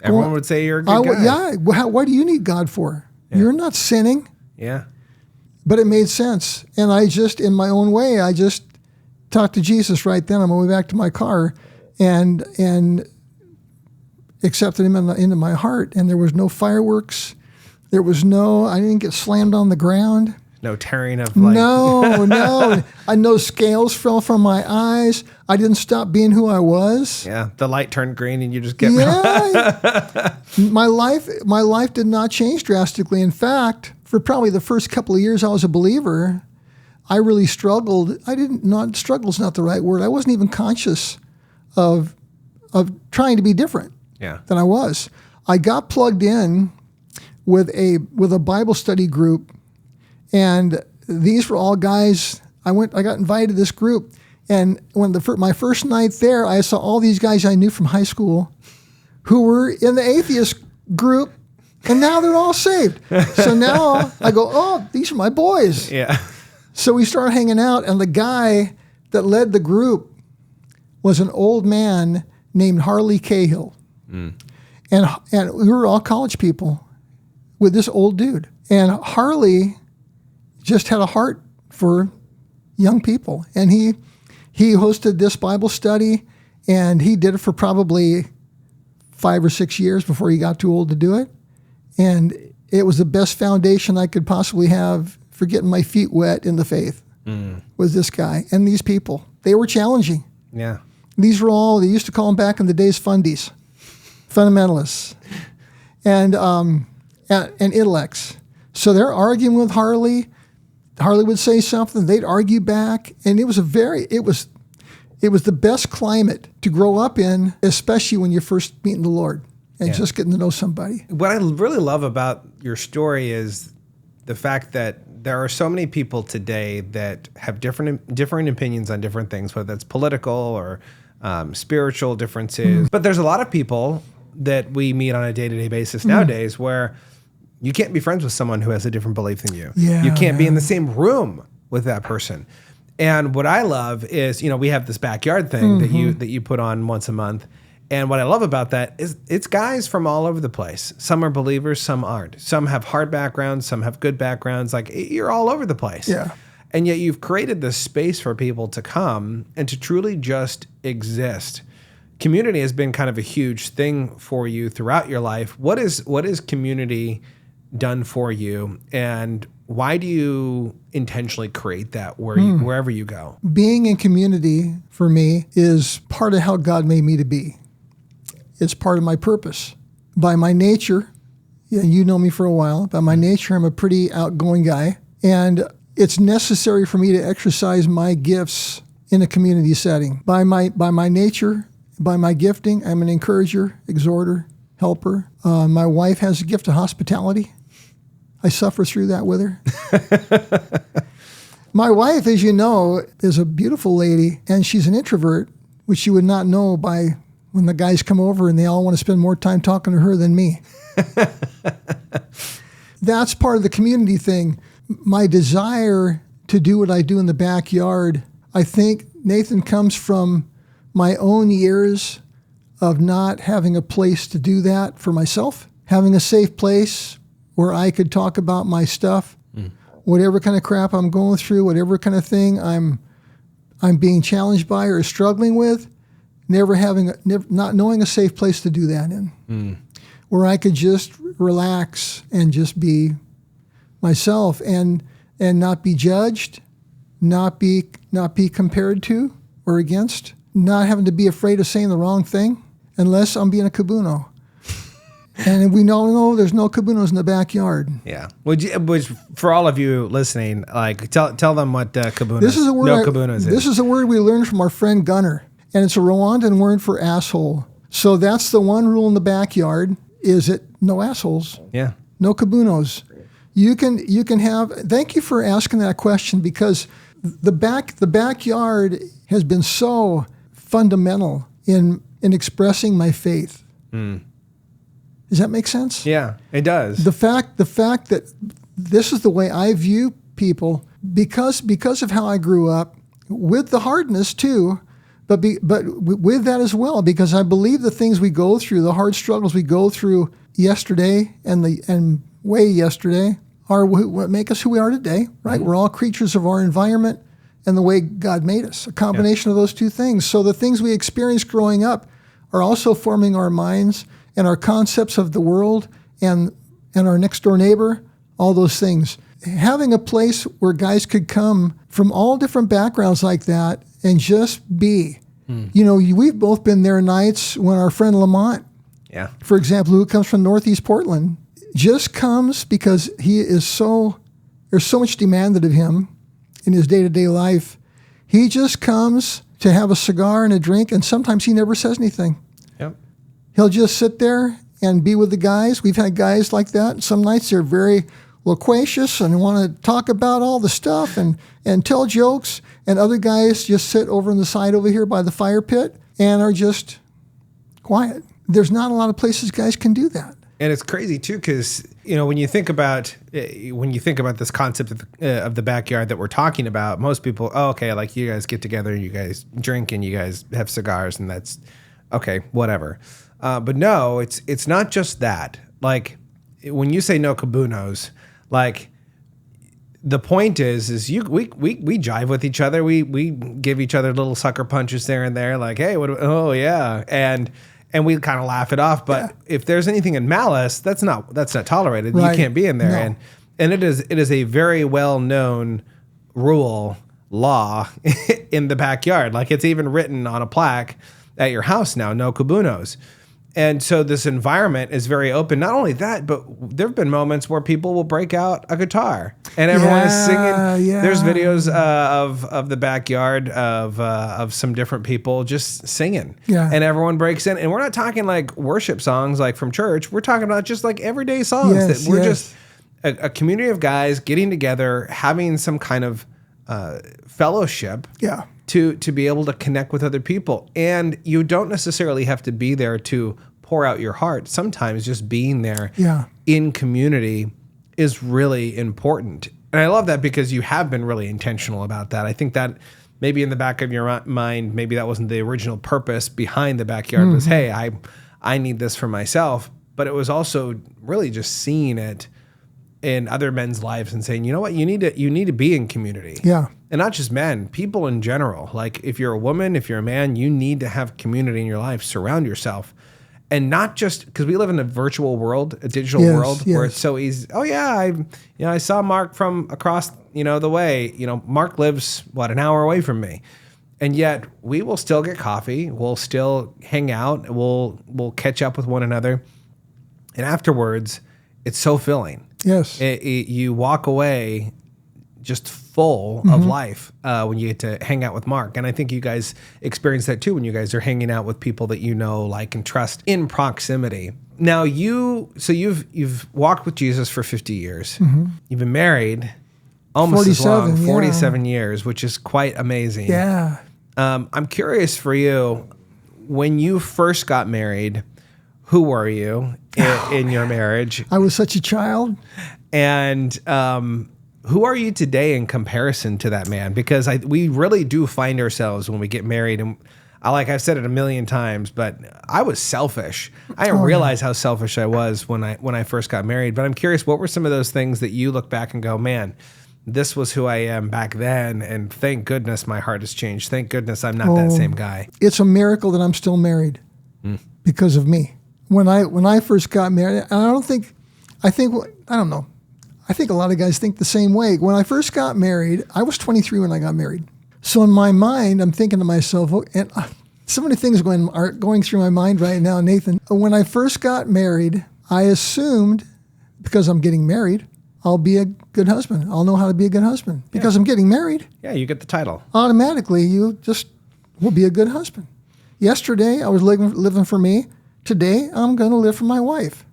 Everyone would say you're a good guy. Yeah. What do you need God for? Yeah. You're not sinning. Yeah. But it made sense. And I just, in my own way, I just talked to Jesus right then on my way back to my car and accepted him into my heart. And there was no fireworks. I didn't get slammed on the ground. No tearing of No. No scales fell from my eyes. I didn't stop being who I was. Yeah. The light turned green and you just get My life did not change drastically. In fact, for probably the first couple of years I was a believer, I really struggled. Struggle's not the right word. I wasn't even conscious of trying to be different than I was. I got plugged in with a Bible study group, and these were all guys. I got invited to this group, and when my first night there, I saw all these guys I knew from high school who were in the atheist group And now they're all saved. So now I go, oh, these are my boys. Yeah. So we started hanging out, and the guy that led the group was an old man named Harley Cahill. And we were all college people with this old dude. And Harley just had a heart for young people. And he hosted this Bible study, and he did it for probably 5 or 6 years before he got too old to do it. And it was the best foundation I could possibly have for getting my feet wet in the faith, was this guy. And these people, they were challenging. Yeah. These were all, they used to call them back in the days fundies, fundamentalists, and intellects. So they're arguing with Harley. Harley would say something, they'd argue back, and it was the best climate to grow up in, especially when you're first meeting the Lord and just getting to know somebody. What I really love about your story is the fact that there are so many people today that have different opinions on different things, whether that's political or spiritual differences. But there's a lot of people that we meet on a day-to-day basis nowadays where you can't be friends with someone who has a different belief than you. Yeah, you can't be in the same room with that person. And what I love is, we have this backyard thing that you put on once a month. And what I love about that is it's guys from all over the place. Some are believers, some aren't. Some have hard backgrounds, some have good backgrounds. Like, you're all over the place. Yeah. And yet you've created this space for people to come and to truly just exist. Community has been kind of a huge thing for you throughout your life. What is community done for you, and why do you intentionally create that wherever you go? Being in community for me is part of how God made me to be. It's part of my purpose. By my nature, you know me for a while, by my nature, I'm a pretty outgoing guy, and it's necessary for me to exercise my gifts in a community setting. By my nature, by my gifting, I'm an encourager, exhorter, helper. My wife has a gift of hospitality. I suffer through that with her. My wife, as you know, is a beautiful lady, and she's an introvert, which you would not know by when the guys come over and they all want to spend more time talking to her than me. That's part of the community thing. My desire to do what I do in the backyard, I think, Nathan, comes from my own years of not having a place to do that for myself, having a safe place where I could talk about my stuff, whatever kind of crap I'm going through, whatever kind of thing I'm being challenged by or struggling with, not knowing a safe place to do that in, where I could just relax and just be myself and not be judged, not be compared to or against, not having to be afraid of saying the wrong thing unless I'm being a kabuno. And we all know there's no kabunos in the backyard. Yeah. Which for all of you listening, like tell them what kabunos. This is a word. No kabunos. This is a word we learned from our friend Gunnar, and it's a Rwandan word for asshole. So that's the one rule in the backyard: is it no assholes? Yeah. No kabunos. You can have. Thank you for asking that question, because the backyard has been so fundamental in expressing my faith. Does that make sense? Yeah, it does. The fact that this is the way I view people because of how I grew up, with the hardness too, but with that as well, because I believe the things we go through, the hard struggles we go through yesterday and way yesterday, are what make us who we are today. Right? We're all creatures of our environment and the way God made us. A combination of those two things. So the things we experience growing up are also forming our minds and our concepts of the world and our next door neighbor, all those things. Having a place where guys could come from all different backgrounds like that and just be. We've both been there nights when our friend Lamont, for example, who comes from Northeast Portland, just comes because there's so much demanded of him in his day-to-day life. He just comes to have a cigar and a drink, and sometimes he never says anything. He'll just sit there and be with the guys. We've had guys like that. Some nights they're very loquacious and want to talk about all the stuff and tell jokes. And other guys just sit over on the side over here by the fire pit and are just quiet. There's not a lot of places guys can do that. And it's crazy too, because when you think about this concept of the backyard that we're talking about, most people, okay, like you guys get together, you guys drink, and you guys have cigars, and that's okay, whatever. But no, it's not just that. Like when you say no kabunos, like the point is we jive with each other, we give each other little sucker punches there and there, like, hey, oh yeah, and we kind of laugh it off. But if there's anything in malice, that's not tolerated. Right. You can't be in there. No. And it is a very well known law in the backyard. Like it's even written on a plaque at your house now, no kabunos. And so this environment is very open. Not only that, but there have been moments where people will break out a guitar and everyone is singing. Yeah. There's videos of the backyard of some different people just singing. Yeah. And everyone breaks in. And we're not talking like worship songs like from church. We're talking about just like everyday songs. Yes, that we're just a community of guys getting together, having some kind of fellowship. Yeah. To be able to connect with other people. And you don't necessarily have to be there to pour out your heart. Sometimes just being there in community is really important. And I love that because you have been really intentional about that. I think that maybe in the back of your mind, maybe that wasn't the original purpose behind the backyard was, hey, I need this for myself. But it was also really just seeing it in other men's lives and saying, you know what, you need to be in community. Yeah. And not just men, people in general. Like if you're a woman, if you're a man, you need to have community in your life. Surround yourself. And not just because we live in a virtual world, a digital world where it's so easy. Oh yeah, I saw Mark from across, the way. Mark lives an hour away from me. And yet we will still get coffee, we'll still hang out, we'll catch up with one another. And afterwards, it's so filling. Yes. You walk away just full of life when you get to hang out with Mark. And I think you guys experience that too when you guys are hanging out with people that you know, like, and trust in proximity. Now you've walked with Jesus for 50 years. Mm-hmm. You've been married almost as long, 47 years, which is quite amazing. Yeah. I'm curious for you, when you first got married, who were you in your marriage? I was such a child. And who are you today in comparison to that man? Because we really do find ourselves when we get married, and I've said it a million times, but I was selfish. I didn't realize how selfish I was when I first got married. But I'm curious, what were some of those things that you look back and go, man, this was who I am back then, and thank goodness my heart has changed. Thank goodness I'm not that same guy. It's a miracle that I'm still married because of me. When I first got married, and I don't know. I think a lot of guys think the same way. When I first got married, I was 23 when I got married. So in my mind, I'm thinking to myself, and so many things are going through my mind right now, Nathan. When I first got married, I assumed, because I'm getting married, I'll be a good husband. I'll know how to be a good husband. Because I'm getting married. Yeah, you get the title. Automatically, you just will be a good husband. Yesterday, I was living for me. Today, I'm going to live for my wife.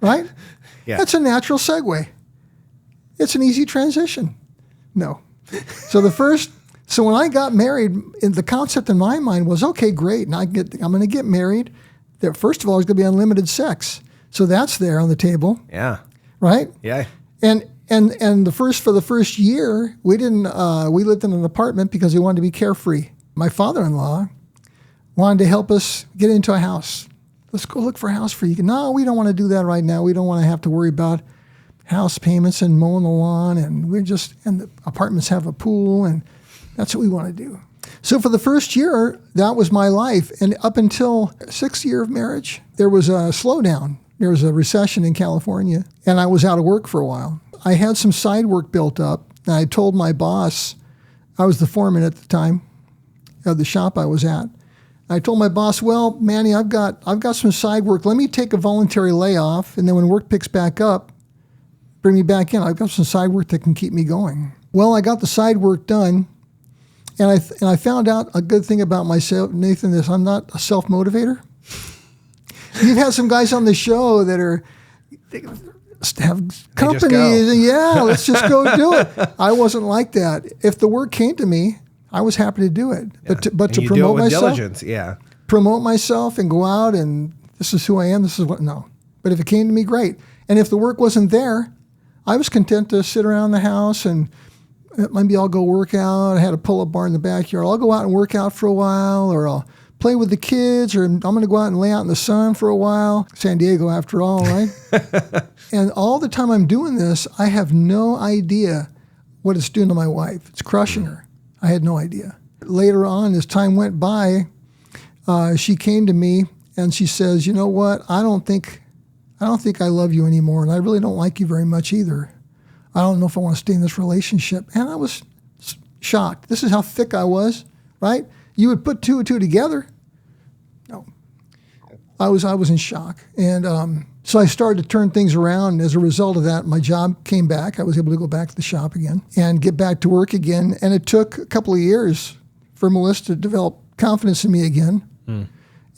Right? Yeah. That's a natural segue. It's an easy transition. No. So when I got married, the concept in my mind was, okay, great. And I'm going to get married. That first of all, there's going to be unlimited sex. So that's there on the table. Yeah. Right? Yeah. And for the first year, we lived in an apartment because we wanted to be carefree. My father-in-law wanted to help us get into a house. Let's go look for a house for you. No, we don't want to do that right now. We don't want to have to worry about house payments and mowing the lawn. And the apartments have a pool, and that's what we want to do. So for the first year, that was my life. And up until 6th year of marriage, there was a slowdown. There was a recession in California, and I was out of work for a while. I had some side work built up, and I told my boss, I was the foreman at the time of the shop I was at. I told my boss, well, Manny, I've got some side work. Let me take a voluntary layoff, and then when work picks back up, bring me back in. I've got some side work that can keep me going. Well, I got the side work done, and I found out a good thing about myself, Nathan, is I'm not a self-motivator. You've had some guys on the show that have companies, and let's just go do it. I wasn't like that. If the work came to me, I was happy to do it. Yeah. But to promote do it with myself, diligence, promote myself and go out and This is who I am. This is what, no. But if it came to me, great. And if the work wasn't there, I was content to sit around the house and maybe I'll go work out. I had a pull-up bar in the backyard. I'll go out and work out for a while, or I'll play with the kids, or I'm going to go out and lay out in the sun for a while. San Diego, after all, right? And all the time I'm doing this, I have no idea what it's doing to my wife. It's crushing her. I had no idea. Later on, as time went by, she came to me and she says, you know what? I don't think I love you anymore, and I really don't like you very much either. I don't know if I want to stay in this relationship. And I was shocked. This is how thick I was, right? You would put two and two together. No. I was in shock. And so I started to turn things around. And as a result of that, my job came back. I was able to go back to the shop again and get back to work again. And it took a couple of years for Melissa to develop confidence in me again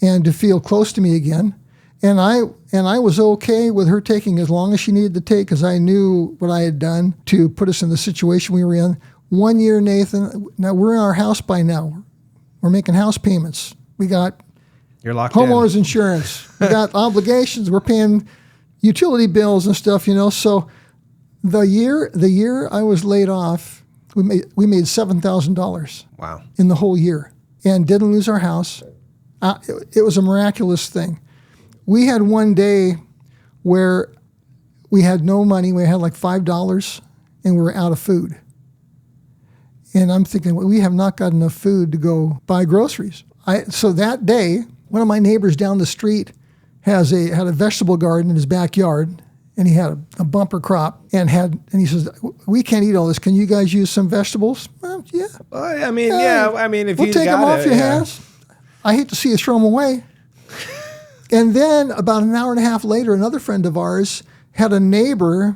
and to feel close to me again. And I was okay with her taking as long as she needed to take, because I knew what I had done to put us in the situation we were in. 1 year, Nathan. Now we're in our house by now. We're making house payments. We got You're locked homeowners insurance. We got obligations. We're paying utility bills and stuff, So the year I was laid off, we made $7,000. Wow. In the whole year, and didn't lose our house. It was a miraculous thing. We had one day where we had no money. We had like $5 and we were out of food. And I'm thinking, well, we have not got enough food to go buy groceries. So that day, one of my neighbors down the street had a vegetable garden in his backyard, and he had a bumper crop, and he says, we can't eat all this. Can you guys use some vegetables? Well, yeah. Well, I mean, if we'll you take them got off your hands. I hate to see you throw them away. And then about an hour and a half later, another friend of ours had a neighbor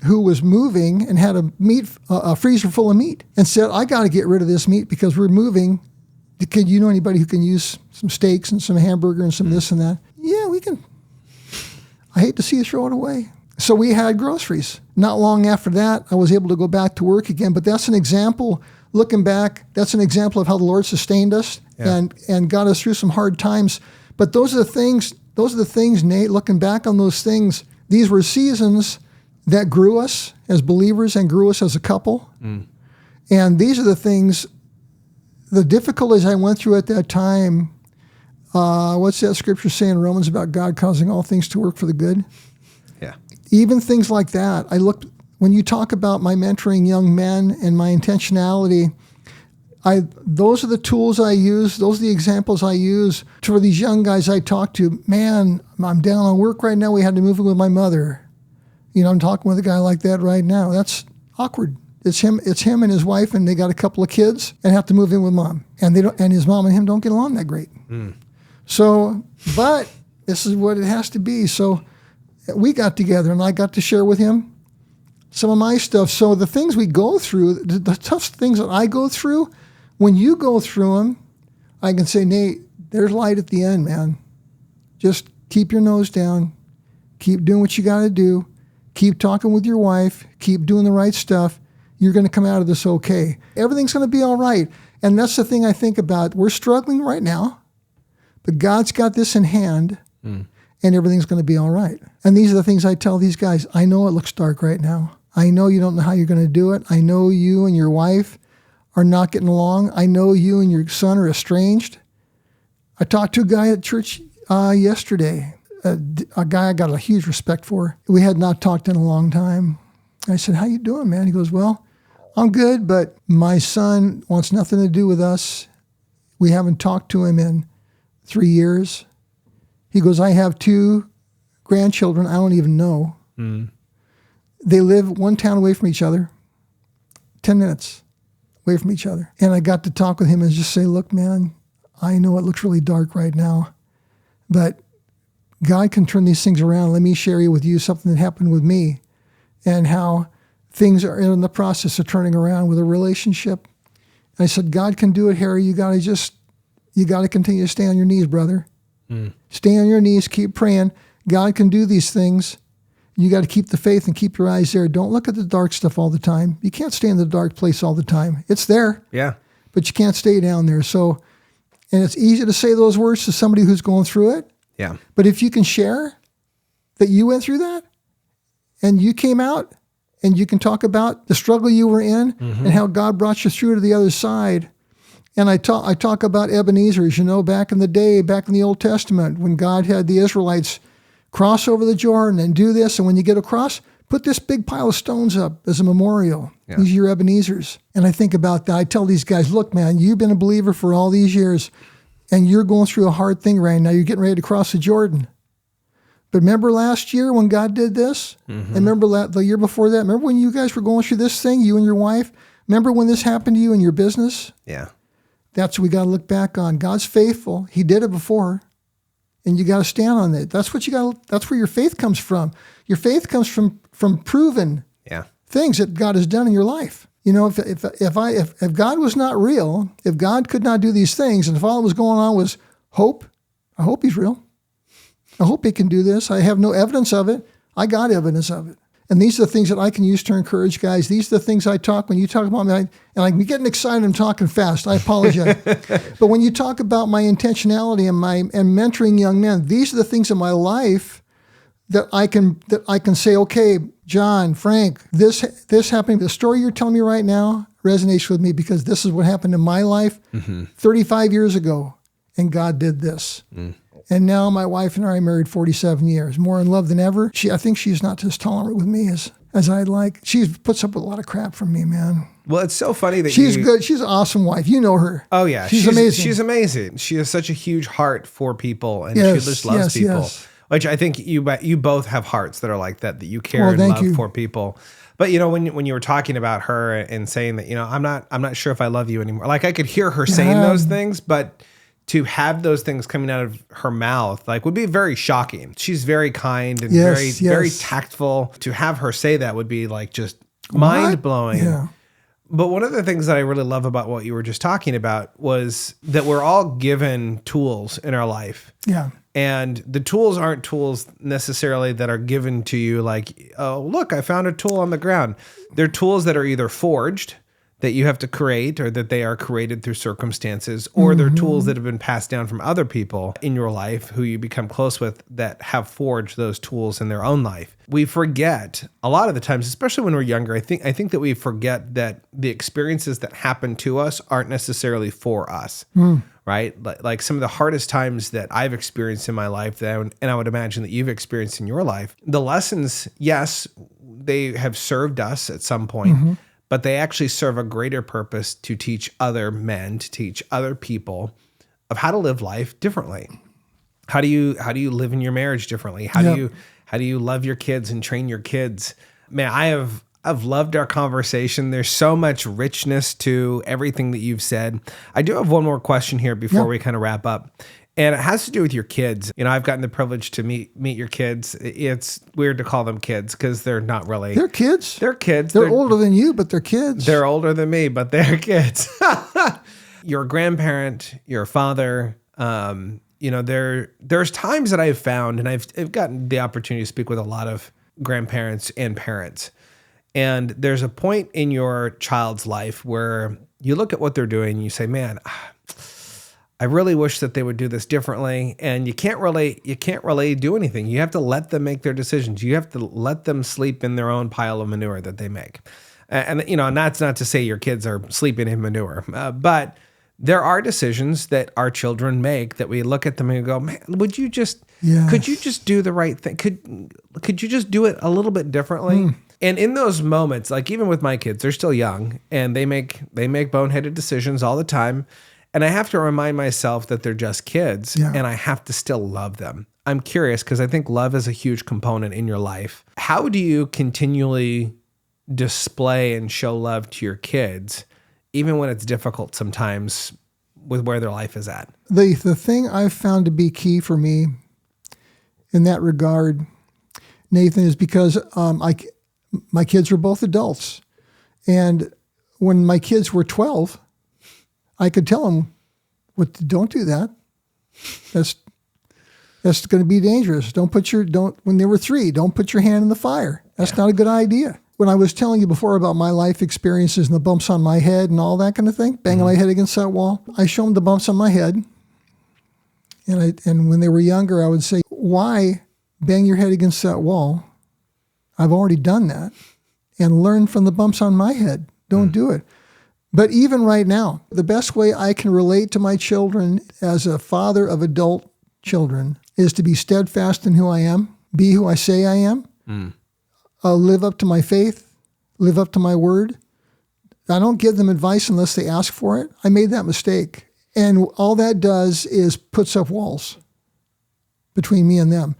who was moving and had a freezer full of meat, and said, I got to get rid of this meat because we're moving. Could you know anybody who can use some steaks and some hamburger and some this and that? Yeah, we can. I hate to see you throw it away. So we had groceries. Not long after that, I was able to go back to work again. But that's an example, looking back, that's an example of how the Lord sustained us and got us through some hard times. But those are the things, Nate, looking back on those things, these were seasons that grew us as believers and grew us as a couple. And these are the things, the difficulties I went through at that time. What's that scripture say in Romans about God causing all things to work for the good? Yeah. Even things like that. When you talk about my mentoring young men and my intentionality, those are the tools I use. Those are the examples I use for these young guys I talk to. Man, I'm down on work right now. We had to move in with my mother. I'm talking with a guy like that right now. That's awkward. It's him and his wife, and they got a couple of kids and have to move in with mom. And his mom and him don't get along that great. So, but this is what it has to be. So we got together, and I got to share with him some of my stuff. So the things we go through, the tough things that I go through, when you go through them, I can say, Nate, there's light at the end, man. Just keep your nose down. Keep doing what you got to do. Keep talking with your wife. Keep doing the right stuff. You're going to come out of this okay. Everything's going to be all right. And that's the thing I think about. We're struggling right now, but God's got this in hand, and everything's going to be all right. And these are the things I tell these guys. I know it looks dark right now. I know you don't know how you're going to do it. I know you and your wife are not getting along. I know you and your son are estranged. I talked to a guy at church yesterday, a guy I got a huge respect for. We had not talked in a long time. I said, how you doing, man? He goes, well, I'm good, but my son wants nothing to do with us. We haven't talked to him in 3 years. He goes, I have 2 grandchildren I don't even know. They live one town away from each other, 10 minutes away from each other. And I got to talk with him and just say, look, man, I know it looks really dark right now, but God can turn these things around. Let me share with you something that happened with me and how things are in the process of turning around with a relationship. And I said, God can do it, Harry. You got to continue to stay on your knees, brother. Stay on your knees, keep praying. God can do these things. You got to keep the faith and keep your eyes there. Don't look at the dark stuff all the time. You can't stay in the dark place all the time. It's there. Yeah. But you can't stay down there. So, and it's easy to say those words to somebody who's going through it. Yeah. But if you can share that you went through that and you came out and you can talk about the struggle you were in and how God brought you through to the other side. And I talk about Ebenezer's, back in the day, back in the Old Testament, when God had the Israelites cross over the Jordan and do this. And when you get across, put this big pile of stones up as a memorial. Yeah. These are your Ebenezer's. And I think about that. I tell these guys, look, man, you've been a believer for all these years and you're going through a hard thing right now. You're getting ready to cross the Jordan. But remember last year when God did this? And remember the year before that? Remember when you guys were going through this thing, you and your wife? Remember when this happened to you in your business? Yeah. That's what we got to look back on. God's faithful. He did it before. And you got to stand on it. That's where your faith comes from. Your faith comes from proven things that God has done in your life. If God was not real, if God could not do these things, and if all that was going on was hope, I hope he's real. I hope he can do this. I have no evidence of it. I got evidence of it. And these are the things that I can use to encourage guys. These are the things I talk when you talk about me. And I'm getting excited. I'm talking fast. I apologize. But when you talk about my intentionality and mentoring young men, these are the things in my life that I can say, okay, John, Frank, this happened. The story you're telling me right now resonates with me because this is what happened in my life 35 years ago, and God did this. And now my wife and I are married 47 years, more in love than ever. I think she's not as tolerant with me as I'd like. She puts up with a lot of crap from me, man. Well, it's so funny that she's good. She's an awesome wife. You know her. Oh yeah, she's amazing. She's amazing. She has such a huge heart for people, and she just loves people. Yes. Which I think you both have hearts that are like that you care and love for people. But when you were talking about her and saying that I'm not sure if I love you anymore. Like I could hear her saying those things, but to have those things coming out of her mouth, would be very shocking. She's very kind and very tactful. To have her say that would be just mind blowing. Yeah. But one of the things that I really love about what you were just talking about was that we're all given tools in our life. Yeah. And the tools aren't tools necessarily that are given to you oh, look, I found a tool on the ground. They're tools that are either forged, that you have to create, or that they are created through circumstances, or they're tools that have been passed down from other people in your life who you become close with that have forged those tools in their own life. We forget a lot of the times, especially when we're younger, I think that we forget that the experiences that happen to us aren't necessarily for us, right? Like some of the hardest times that I've experienced in my life, and I would imagine that you've experienced in your life, the lessons, yes, they have served us at some point, but they actually serve a greater purpose to teach other men, to teach other people of how to live life differently. How do you live in your marriage differently? How do you love your kids and train your kids? Man, I've loved our conversation. There's so much richness to everything that you've said. I do have one more question here before we kind of wrap up. And it has to do with your kids. I've gotten the privilege to meet your kids. It's weird to call them kids because they're not really. They're kids. They're kids. They're older than you, but they're kids. They're older than me, but they're kids. You're a grandparent. You're a father. There's times that I've found, and I've gotten the opportunity to speak with a lot of grandparents and parents. And there's a point in your child's life where you look at what they're doing and you say, man, I really wish that they would do this differently. And you can't really do anything. You have to let them make their decisions. You have to let them sleep in their own pile of manure that they make. And that's not to say your kids are sleeping in manure, but there are decisions that our children make that we look at them and go, man, could you just do the right thing? Could you just do it a little bit differently? And in those moments, even with my kids, they're still young and they make boneheaded decisions all the time. And I have to remind myself that they're just kids and I have to still love them. I'm curious because I think love is a huge component in your life. How do you continually display and show love to your kids, even when it's difficult sometimes with where their life is at? The thing I've found to be key for me in that regard, Nathan, is because my kids are both adults. And when my kids were 12, I could tell them, don't do that. That's going to be dangerous. When they were 3, don't put your hand in the fire. That's not a good idea. When I was telling you before about my life experiences and the bumps on my head and all that kind of thing, banging my head against that wall, I show them the bumps on my head And when they were younger, I would say, why bang your head against that wall? I've already done that. And learn from the bumps on my head. Don't do it. But even right now, the best way I can relate to my children as a father of adult children is to be steadfast in who I am, be who I say I am, live up to my faith, live up to my word. I don't give them advice unless they ask for it. I made that mistake. And all that does is puts up walls between me and them.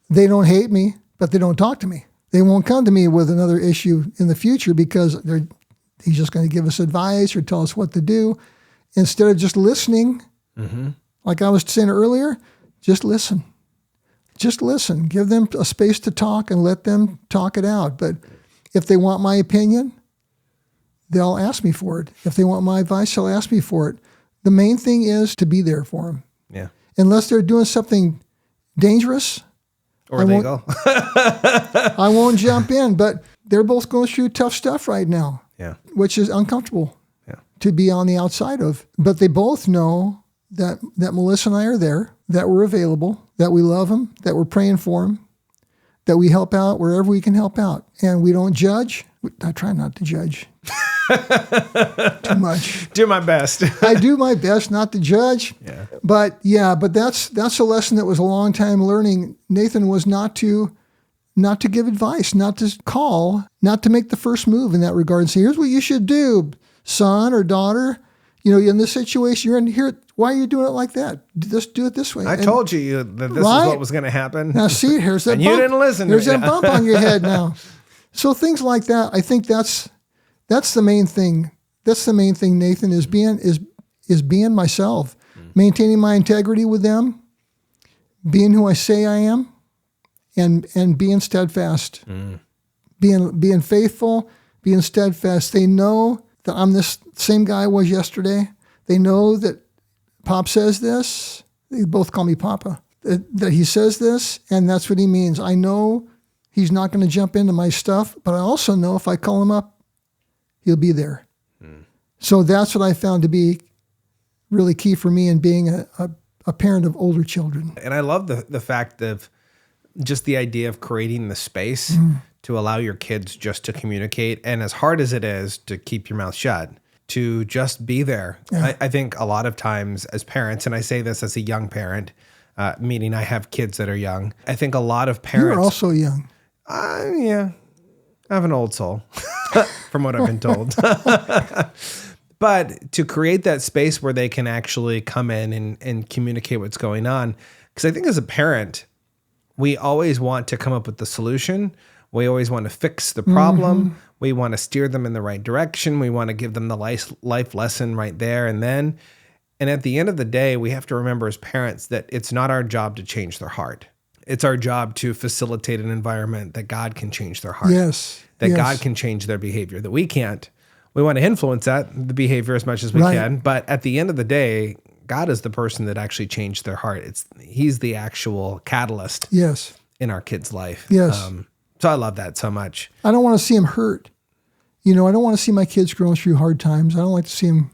They don't hate me, but they don't talk to me. They won't come to me with another issue in the future because he's just going to give us advice or tell us what to do. Instead of just listening, like I was saying earlier, just listen. Just listen. Give them a space to talk and let them talk it out. But if they want my opinion, they'll ask me for it. If they want my advice, they'll ask me for it. The main thing is to be there for them. Yeah. Unless they're doing something dangerous or illegal. I won't jump in, but they're both going through tough stuff right now. Yeah. Which is uncomfortable to be on the outside of. But they both know that Melissa and I are there, that we're available, that we love them, that we're praying for them, that we help out wherever we can help out. And we don't judge. I try not to judge too much. Do my best. I do my best not to judge. Yeah. But that's a lesson that was a long time learning. Nathan was not to give advice, not to call, not to make the first move in that regard and say, here's what you should do, son or daughter. In this situation, you're in here. Why are you doing it like that? Just do it this way. I told you that this is what was going to happen. Now see, here's that and bump. You didn't listen. There's that bump on your head now. So things like that, I think that's the main thing. That's the main thing, Nathan, is being myself, maintaining my integrity with them, being who I say I am, and being steadfast, being faithful, being steadfast. They know that I'm this same guy I was yesterday. They know that Pop says this. They both call me Papa. That he says this, and that's what he means. I know he's not going to jump into my stuff, but I also know if I call him up, he'll be there. So that's what I found to be really key for me in being a parent of older children. And I love the fact of just the idea of creating the space to allow your kids just to communicate. And as hard as it is to keep your mouth shut, to just be there. Yeah. I think a lot of times as parents, and I say this as a young parent, meaning I have kids that are young. I think a lot of parents... You're also young. Yeah. I have an old soul, from what I've been told. But to create that space where they can actually come in and communicate what's going on. Because I think as a parent, we always want to come up with the solution. We always want to fix the problem. We want to steer them in the right direction. We want to give them the life lesson right there and then. And at the end of the day, we have to remember as parents that it's not our job to change their heart. It's our job to facilitate an environment that God can change their heart. Yes. That God can change their behavior, that we can't. We want to influence the behavior as much as we can. But at the end of the day, God is the person that actually changed their heart. He's the actual catalyst in our kids' life. Yes. So I love that so much. I don't want to see them hurt. I don't want to see my kids going through hard times. I don't like to see them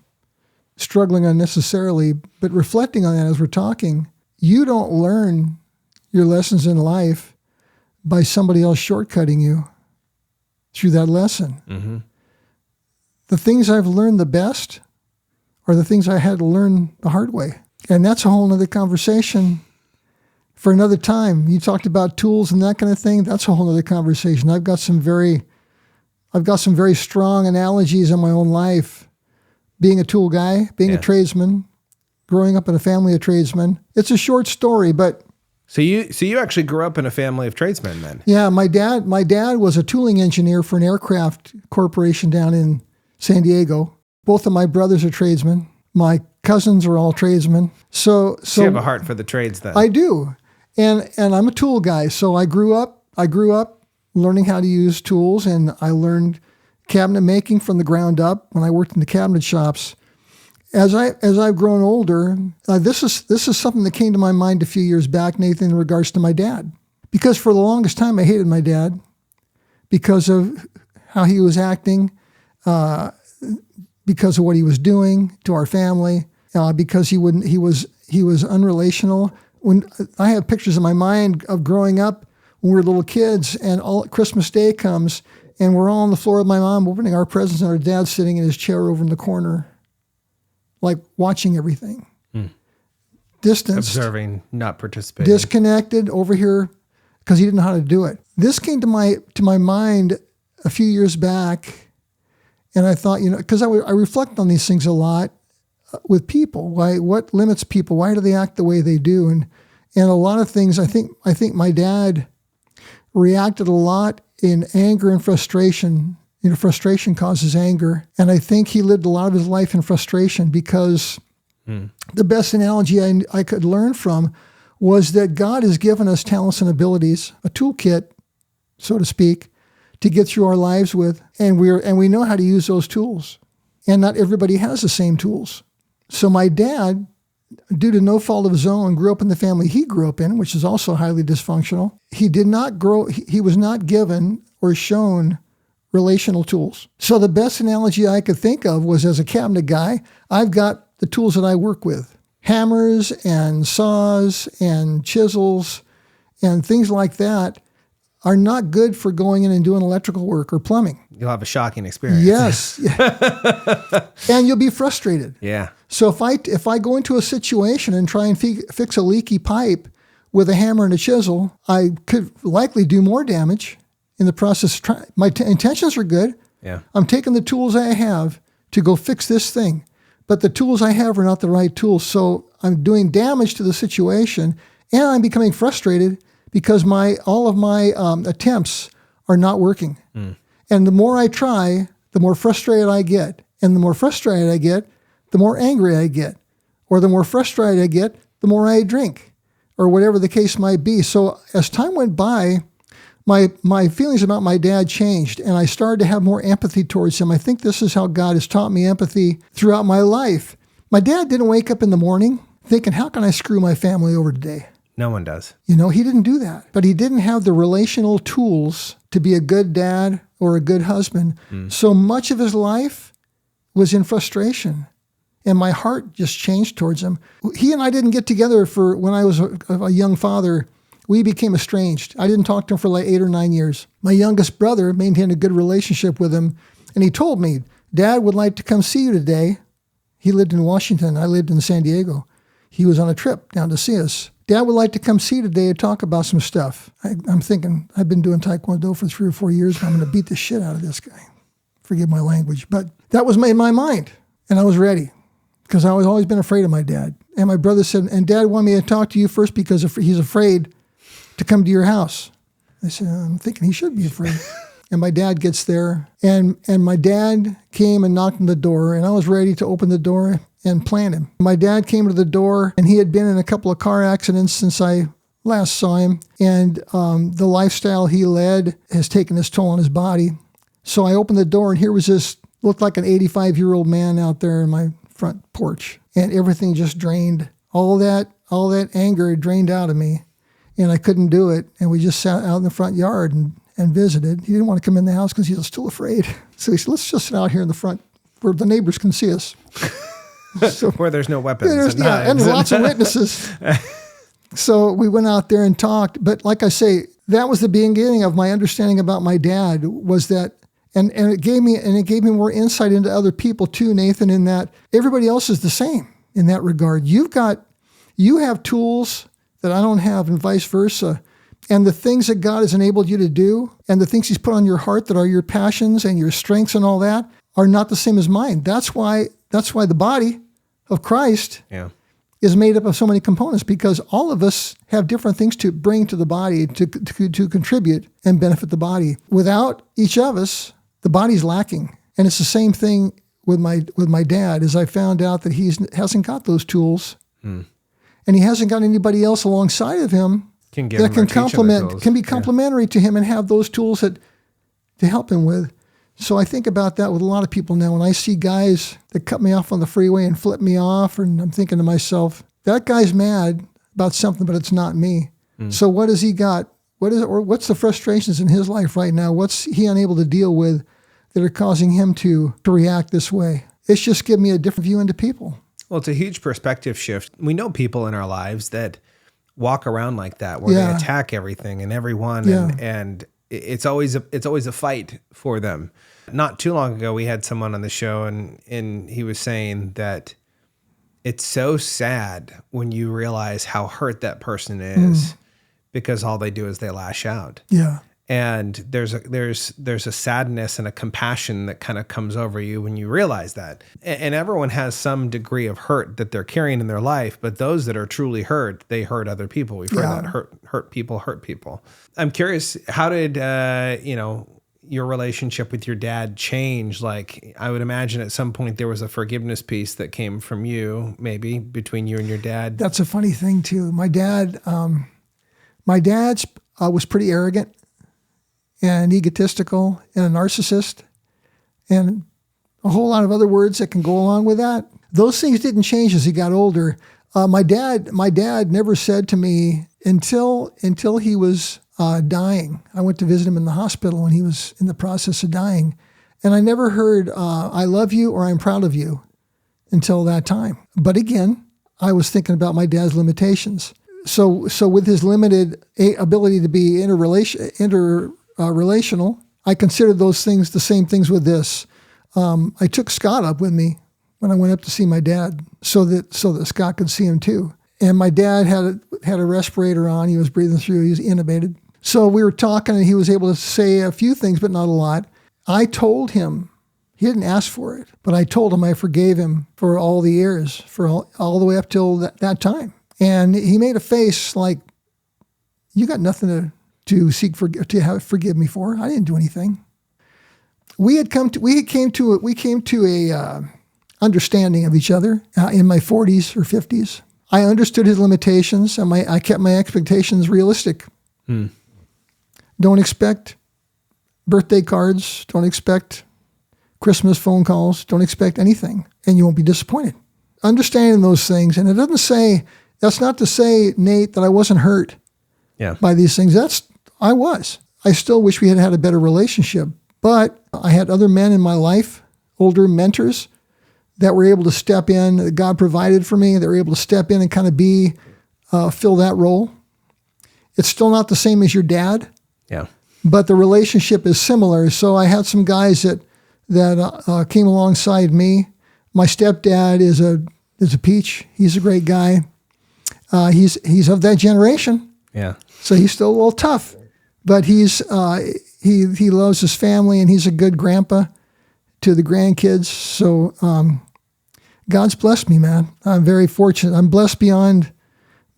struggling unnecessarily. But reflecting on that as we're talking, you don't learn your lessons in life by somebody else shortcutting you through that lesson. The things I've learned the best are the things I had to learn the hard way. And that's a whole nother conversation for another time. You talked about tools and that kind of thing. That's a whole nother conversation. I've got some very strong analogies in my own life. Being a tool guy, being a tradesman, growing up in a family of tradesmen. It's a short story, but... So you actually grew up in a family of tradesmen then? Yeah, my dad was a tooling engineer for an aircraft corporation down in San Diego. Both of my brothers are tradesmen. My cousins are all tradesmen. So you have a heart for the trades then? I do. And I'm a tool guy. So I grew up learning how to use tools, and I learned cabinet making from the ground up when I worked in the cabinet shops. As I've grown older, this is something that came to my mind a few years back, Nathan, in regards to my dad. Because for the longest time, I hated my dad because of how he was acting, because of what he was doing to our family, because he was He was unrelational. When I have pictures in my mind of growing up when we were little kids, and all Christmas Day comes, and we're all on the floor with my mom opening our presents, and our dad sitting in his chair over in the corner, like watching everything. Distanced. Observing, not participating. Disconnected over here because he didn't know how to do it. This came to my mind a few years back, and I thought, because I reflect on these things a lot with people. What limits people? Why do they act the way they do? And a lot of things, I think my dad reacted a lot in anger and frustration. Frustration causes anger. And I think he lived a lot of his life in frustration because the best analogy I could learn from was that God has given us talents and abilities, a toolkit, so to speak, to get through our lives with. And we know how to use those tools. And not everybody has the same tools. So my dad, due to no fault of his own, grew up in the family he grew up in, which is also highly dysfunctional. He was not given or shown relational tools. So the best analogy I could think of was, as a cabinet guy, I've got the tools that I work with. Hammers and saws and chisels and things like that are not good for going in and doing electrical work or plumbing. You'll have a shocking experience. Yes. And you'll be frustrated. Yeah. So if I go into a situation and try and fix a leaky pipe with a hammer and a chisel, I could likely do more damage in the process. My intentions are good. Yeah. I'm taking the tools I have to go fix this thing, but the tools I have are not the right tools. So I'm doing damage to the situation, and I'm becoming frustrated because all of my attempts are not working. And the more I try, the more frustrated I get. And the more frustrated I get, the more angry I get. Or the more frustrated I get, the more I drink, or whatever the case might be. So as time went by, my feelings about my dad changed, and I started to have more empathy towards him. I think this is how God has taught me empathy throughout my life. My dad didn't wake up in the morning thinking, how can I screw my family over today? No one does. He didn't do that. But he didn't have the relational tools to be a good dad or a good husband. So much of his life was in frustration. And my heart just changed towards him. He and I didn't get together for when I was a young father. We became estranged. I didn't talk to him for like 8 or 9 years. My youngest brother maintained a good relationship with him. And he told me, Dad would like to come see you today. He lived in Washington. I lived in San Diego. He was on a trip down to see us. Dad would like to come see you today and talk about some stuff. I'm thinking, I've been doing Taekwondo for 3 or 4 years, and I'm going to beat the shit out of this guy. Forgive my language. But that was in my mind, and I was ready because I was always been afraid of my dad. And my brother said, and Dad wanted me to talk to you first because he's afraid to come to your house. I said, I'm thinking he should be afraid. And my dad gets there, and my dad came and knocked on the door, and I was ready to open the door and plant him. My dad came to the door, and he had been in a couple of car accidents since I last saw him, and the lifestyle he led has taken its toll on his body. So I opened the door, and here was this, looked like an 85-year-old man out there in my front porch, and everything just drained. All that anger drained out of me, and I couldn't do it, and we just sat out in the front yard and visited. He didn't want to come in the house because he was still afraid. So he said, let's just sit out here in the front where the neighbors can see us. So, where there's no weapons. And lots of witnesses. So we went out there and talked. But like I say, that was the beginning of my understanding about my dad, was that, and it gave me more insight into other people too, Nathan, in that everybody else is the same in that regard. You have tools that I don't have, and vice versa. And the things that God has enabled you to do, and the things he's put on your heart that are your passions and your strengths and all that, are not the same as mine. That's why the body of Christ is made up of so many components, because all of us have different things to bring to the body to contribute and benefit the body. Without each of us, the body's lacking. And it's the same thing with my dad, as I found out that he hasn't got those tools, and he hasn't got anybody else alongside of him can be complementary to him and have those tools to help him with. So I think about that with a lot of people now. When I see guys that cut me off on the freeway and flip me off, and I'm thinking to myself, that guy's mad about something, but it's not me. So what has he got? What's the frustrations in his life right now? What's he unable to deal with that are causing him to react this way? It's just given me a different view into people. Well, it's a huge perspective shift. We know people in our lives that walk around like that, where they attack everything and everyone, and it's always a fight for them. Not too long ago, we had someone on the show, and he was saying that it's so sad when you realize how hurt that person is because all they do is they lash out. Yeah. And there's a sadness and a compassion that kind of comes over you when you realize that. And everyone has some degree of hurt that they're carrying in their life, but those that are truly hurt, they hurt other people. We've heard that hurt people. I'm curious, how did your relationship with your dad change? Like, I would imagine at some point there was a forgiveness piece that came from you, maybe between you and your dad. That's a funny thing too. My dad was pretty arrogant and egotistical and a narcissist and a whole lot of other words that can go along with that. Those things didn't change as he got older. My dad never said to me until he was dying. I went to visit him in the hospital when he was in the process of dying. And I never heard, I love you or I'm proud of you until that time. But again, I was thinking about my dad's limitations. So with his limited ability to be interrelational, I considered those things the same things with this. I took Scott up with me when I went up to see my dad so that Scott could see him too. And my dad had a respirator on. He was breathing through. He was intubated. So we were talking, and he was able to say a few things, but not a lot. I told him, he didn't ask for it, but I told him I forgave him for all the years, for all the way up till that time. And he made a face like, you got nothing to forgive me for. I didn't do anything. We came to a understanding of each other in my 40s or 50s. I understood his limitations, and I kept my expectations realistic. Don't expect birthday cards. Don't expect Christmas phone calls. Don't expect anything, and you won't be disappointed. Understanding those things, and that's not to say, Nate, that I wasn't hurt by these things. I was. I still wish we had had a better relationship, but I had other men in my life, older mentors, that were able to step in, that God provided for me. They were able to step in and kind of fill that role. It's still not the same as your dad, but the relationship is similar. So I had some guys that came alongside me. My stepdad is a peach. He's a great guy. He's of that generation. Yeah. So he's still a little tough, but he loves his family, and he's a good grandpa to the grandkids. So God's blessed me, man. I'm very fortunate. I'm blessed beyond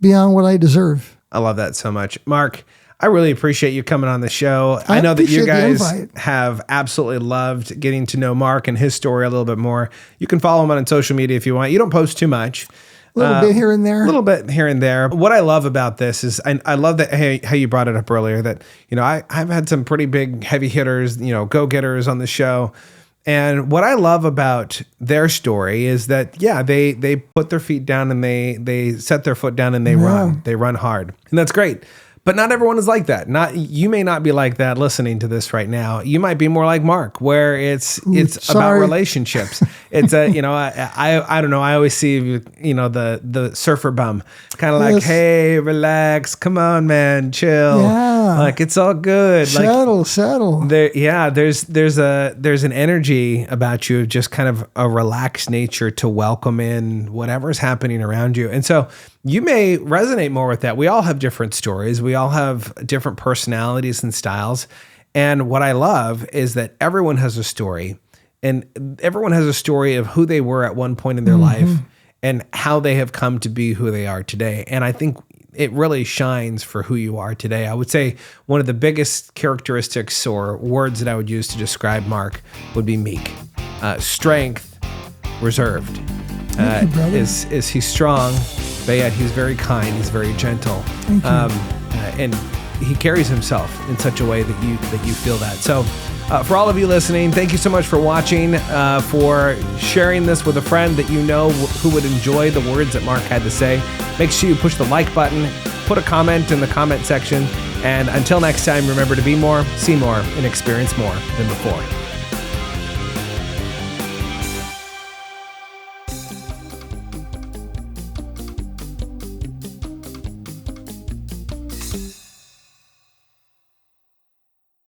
what I deserve. I love that so much. Mark, I really appreciate you coming on the show. I know that you guys have absolutely loved getting to know Mark and his story a little bit more. You can follow him on social media if you want. You don't post too much. A little bit here and there. A little bit here and there. What I love about this is I love that how you brought it up earlier that, I've had some pretty big heavy hitters, go-getters on the show. And what I love about their story is that, they put their feet down and they set their foot down and they run hard. And that's great. But not everyone is like that. You may not be like that listening to this right now. You might be more like Mark, where it's about relationships. It's I don't know. I always see, the surfer bum kind of like, hey, relax. Come on, man, chill. Yeah. Like, it's all good. Settle. There's an energy about you of just kind of a relaxed nature to welcome in whatever's happening around you. And so you may resonate more with that. We all have different stories. We all have different personalities and styles. And what I love is that everyone has a story, and everyone has a story of who they were at one point in their life and how they have come to be who they are today. And I think it really shines for who you are today. I would say one of the biggest characteristics or words that I would use to describe Mark would be meek, strength, reserved. Is he's strong, but yet he's very kind. He's very gentle, and he carries himself in such a way that you feel that. So, for all of you listening, thank you so much for watching, for sharing this with a friend that you know who would enjoy the words that Mark had to say. Make sure you push the like button, put a comment in the comment section, and until next time, remember to be more, see more, and experience more than before.